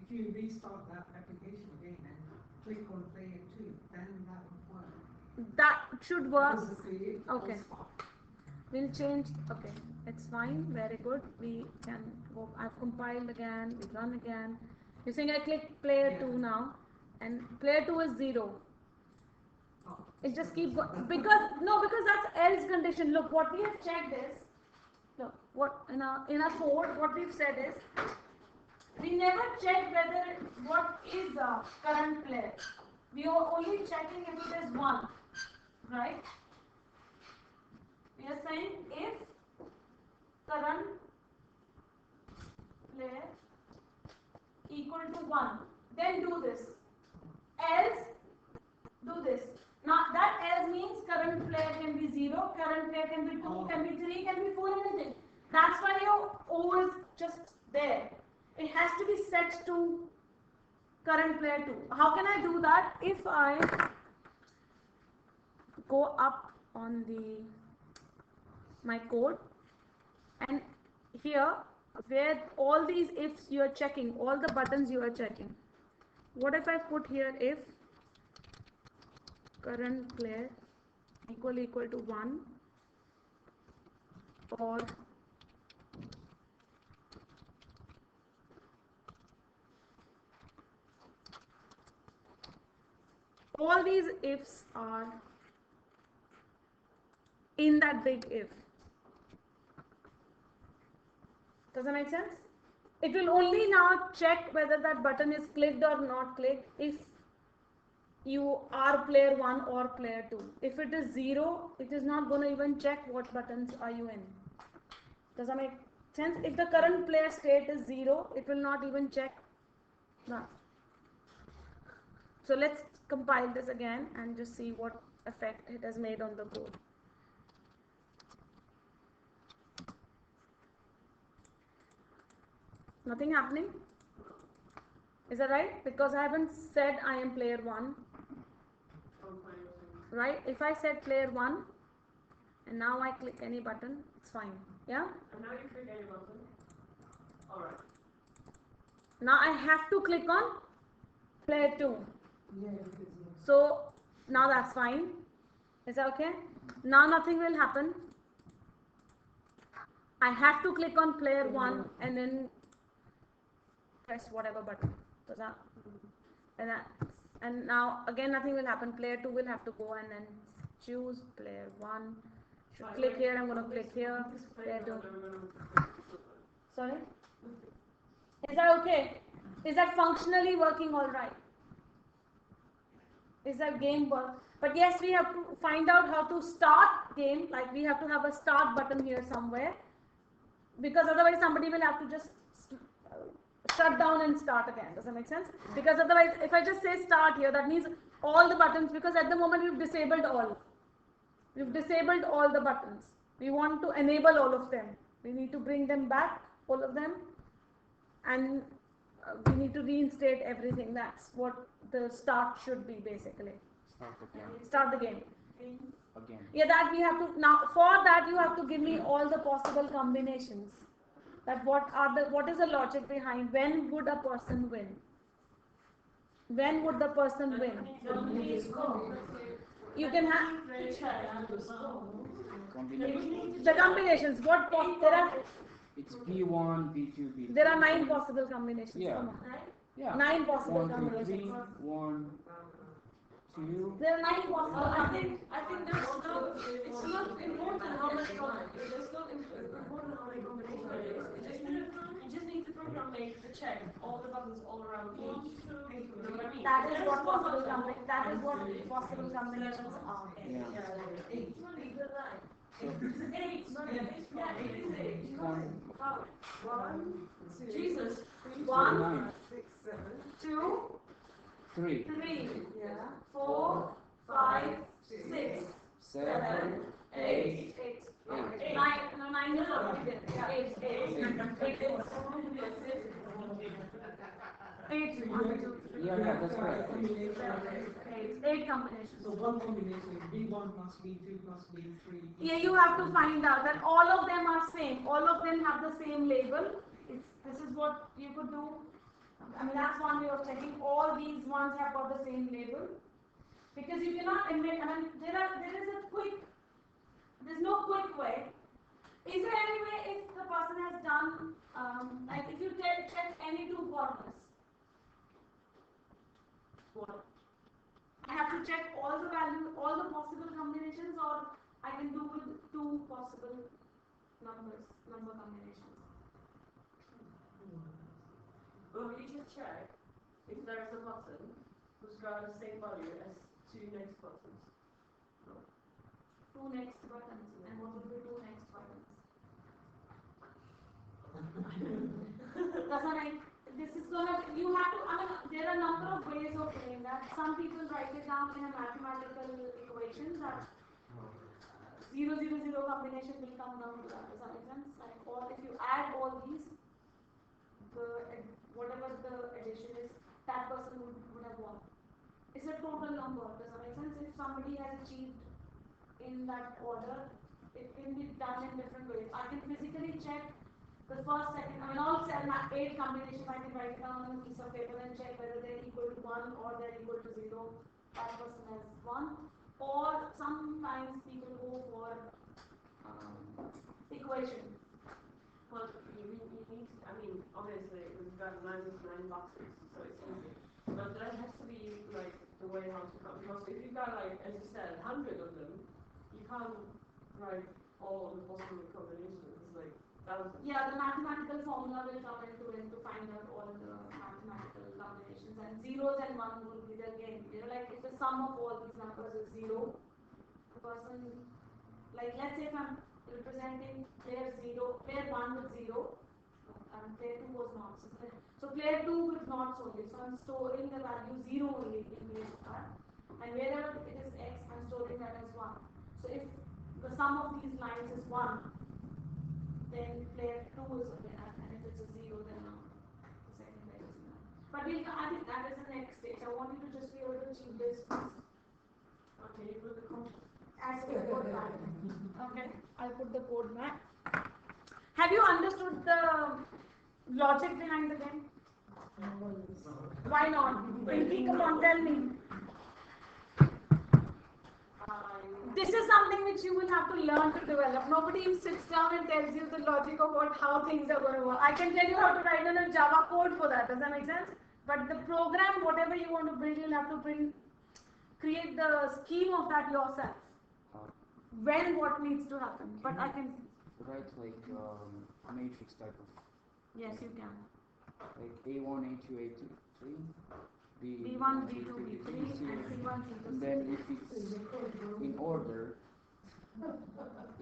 if you restart that application again and click on player two, then that would work. That should work. Because the Okay. We'll change. Okay, it's fine. Very good. We can go. I've compiled again. We run again. You're saying I click player 2 now, and player 2 is 0. It just keeps because that's else condition. Look, what we have checked is, look, what in our code, what we've said is, we never check whether what is the current player. We are only checking if it is 1, right? We are saying if current player equal to 1, then do this. Else, do this. Now that else means current player can be 0, current player can be 2, can be 3, can be 4, anything. That's why your O is just there. It has to be set to current player 2. How can I do that? If I go up on my code, and here where all these ifs you are checking, all the buttons you are checking, what if I put here if current player equal to 1, or all these ifs are in that big if. Does that make sense? It will only now check whether that button is clicked or not clicked if you are player 1 or player 2. If it is 0, it is not going to even check what buttons are you in. Does that make sense? If the current player state is 0, it will not even check that. So let's compile this again and just see what effect it has made on the code. Nothing happening? Is that right? Because I haven't said I am player 1. Right? If I said player 1 and now I click any button, it's fine. Yeah? And now you click any button. Alright. Now I have to click on player 2. Yeah, So now that's fine. Is that okay? Now nothing will happen. I have to click on player 1 and then press whatever button. Does that? And now again nothing will happen. Player 2 will have to go and then choose player 1. Should click here. I'm going to click here. Player 2. Sorry? Is that okay? Is that functionally working all right? Is that game work? But yes, we have to find out how to start game. Like we have to have a start button here somewhere, because otherwise somebody will have to just shut down and start again. Does that make sense? Because otherwise, if I just say start here, that means all the buttons, because at the moment we've disabled all. We've disabled all the buttons. We want to enable all of them. We need to bring them back, all of them, and we need to reinstate everything. That's what the start should be basically. Start the game. Again. Yeah, that we have to, now for that you have to give me all the possible combinations. That what is the logic behind when would a person win? When would the person win? You can have the combinations. What there are it's B1, B2, B3. There are 9 possible combinations. Yeah. Come on. Yeah. 9 possible 1, 2, 3, combinations. 1, 2. There are 9 possible I combinations. think there's no, it's not important how much there's not important how many combinations there is. You just need to program make the check all the buttons all around each. You know what I mean? That is what possible combinations are. Yeah. Eight. So, Eight. Yeah, it is eight. one, One, Jesus. 1, 9, 6, 7, 2, 3, 3, yeah, 4, 5, 6, 7, 8, 9. No, 9 is already there. Yeah, 8. 8. 1, 2, 3. Yeah, that's correct. 8 combinations. So one combination is B1 plus B2 plus B3. Here you have to find out that all of them are same. All of them have the same label. This is what you could do. I mean, that's one way of checking. All these ones have got the same label. Because you cannot admit, I mean, there's no quick way. Is there any way if the person has done, like if you check any 2 formulas? What? I have to check all the values, all the possible combinations, or I can do with 2 possible number combinations. Well, you just check if there is a button who's got the same value as 2 next buttons. 2 next buttons, and what will be 2 next buttons? That's not right. This is gonna, you have to, I mean, there are a number of ways of doing that. Some people write it down in a mathematical equation that 0, 0, 0 combination will come down to that. Does that make sense? Like, or if you add all these, whatever the addition is, that person would have won. It's a total number. Does that make sense? If somebody has achieved in that order, it can be done in different ways. I can physically check the first, second, I mean, all 8 combinations. I can write it down on a piece of paper and check whether they're equal to 1 or they're equal to 0. That person has won. Or sometimes people go for equation. Well, you need I mean, obviously we've got 9 boxes, so it's easy. But there has to be like the way how to come, because if you've got like, as you said, 100 of them, you can't write all of the possible combinations. It's like thousands. Yeah, the mathematical formula will come into it to find out all the mathematical combinations, and zeros and 1 will be the game. You know, like if the sum of all these numbers is 0, the person, like let's say if I'm representing player 1 with 0, and player 2 was not. So player 2 with not only. So I'm storing the value 0 only in place of that. And wherever it is x, I'm storing that as 1. So if the sum of these lines is 1, then player 2 is okay. And if it's a 0, then the second player is 0. But I think that is the next stage. I want you to just be able to achieve this. Okay, you put the code. As the code back. Okay, I'll put the code back. Have you understood the logic behind the game? Why not? Pinky, come on, tell me. This is something which you will have to learn to develop. Nobody sits down and tells you the logic of how things are going to work. I can tell you how to write in a Java code for that. Does that make sense? But the program, whatever you want to build, you'll have to create the scheme of that yourself. When what needs to happen. But I can write like matrix type of. Yes, you can. Like A1, A2, A2, 3, B1, B2, B3, and C1, C2. And then if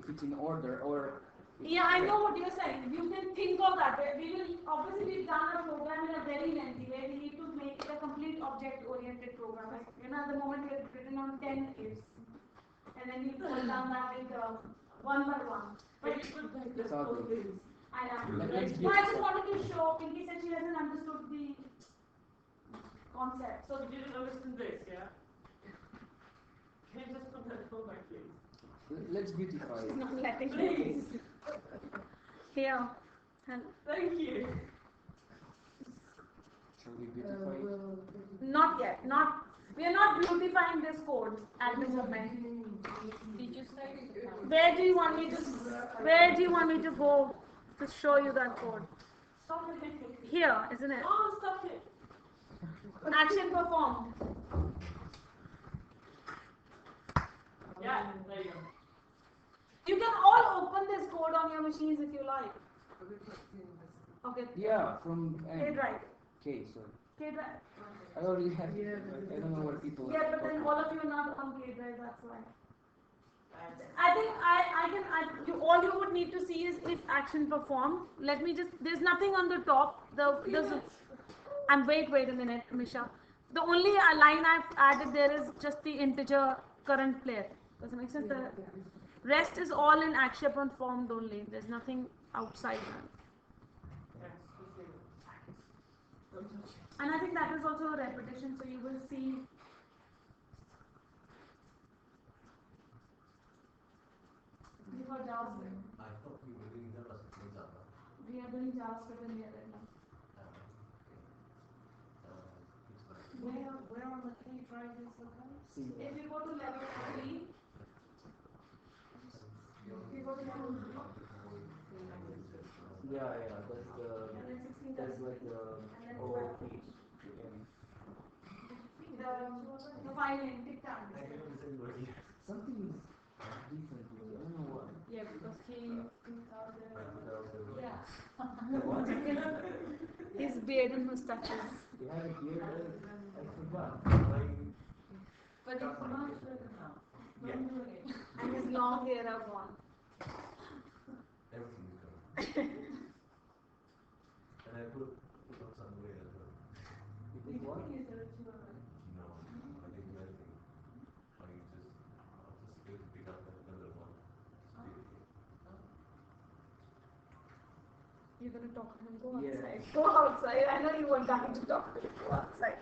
it's in order, or. Yeah, I know what you're saying. You can think of that. We've done a program in a very lengthy way. We need to make it a complete object-oriented program. Like, at the moment we have written on 10 ifs. And then you put down that with one by one. But It's all good. I know. Let's No, I just wanted to show. Pinky said she hasn't understood the concept. So you didn't understand this, yeah? Can you just put that code back, please? Let's beautify She's it. not letting Please. Here. Thank you. Shall we beautify it? Not yet. We are not beautifying this code at the moment. Did you say? Where do you want me to go? to show you that code. Stop it. Here, isn't it? Oh, stop it. Action performed. Yeah, there you go. You can all open this code on your machines if you like. Okay. Yeah, from K drive. K, sorry. K drive. I already have it. I don't know what people Yeah, but then all of you are not on K drive, that's why. I think you all you would need to see is if action performed. Let me just, there's nothing on the top. Wait a minute, Misha. The only line I've added there is just the integer current player. Does it make sense? The rest is all in action performed only. There's nothing outside that. And I think that is also a repetition, so you will see. Before JavaScript. I thought we were doing JavaScript in Java. We are doing JavaScript in here right now. Where on the K drive is the code? If you go to level 3, if you go to level 3, Yeah, and then 16, that's like the and then whole 12. page. The file name, tictac. I cannot listen to it. Something is different here. I don't know what. Yeah, because he yeah. What? His beard and mustaches. You have it here? I forgot. But it's much better now. Yeah. Don't do it. And his long hair are gone. Everything is gone. And I put on somewhere as well. You did what? No, I didn't do anything. I'll just pick up another one. You're gonna talk to him. Go Yeah. outside. Go outside. I know you want time to talk to him. Go outside.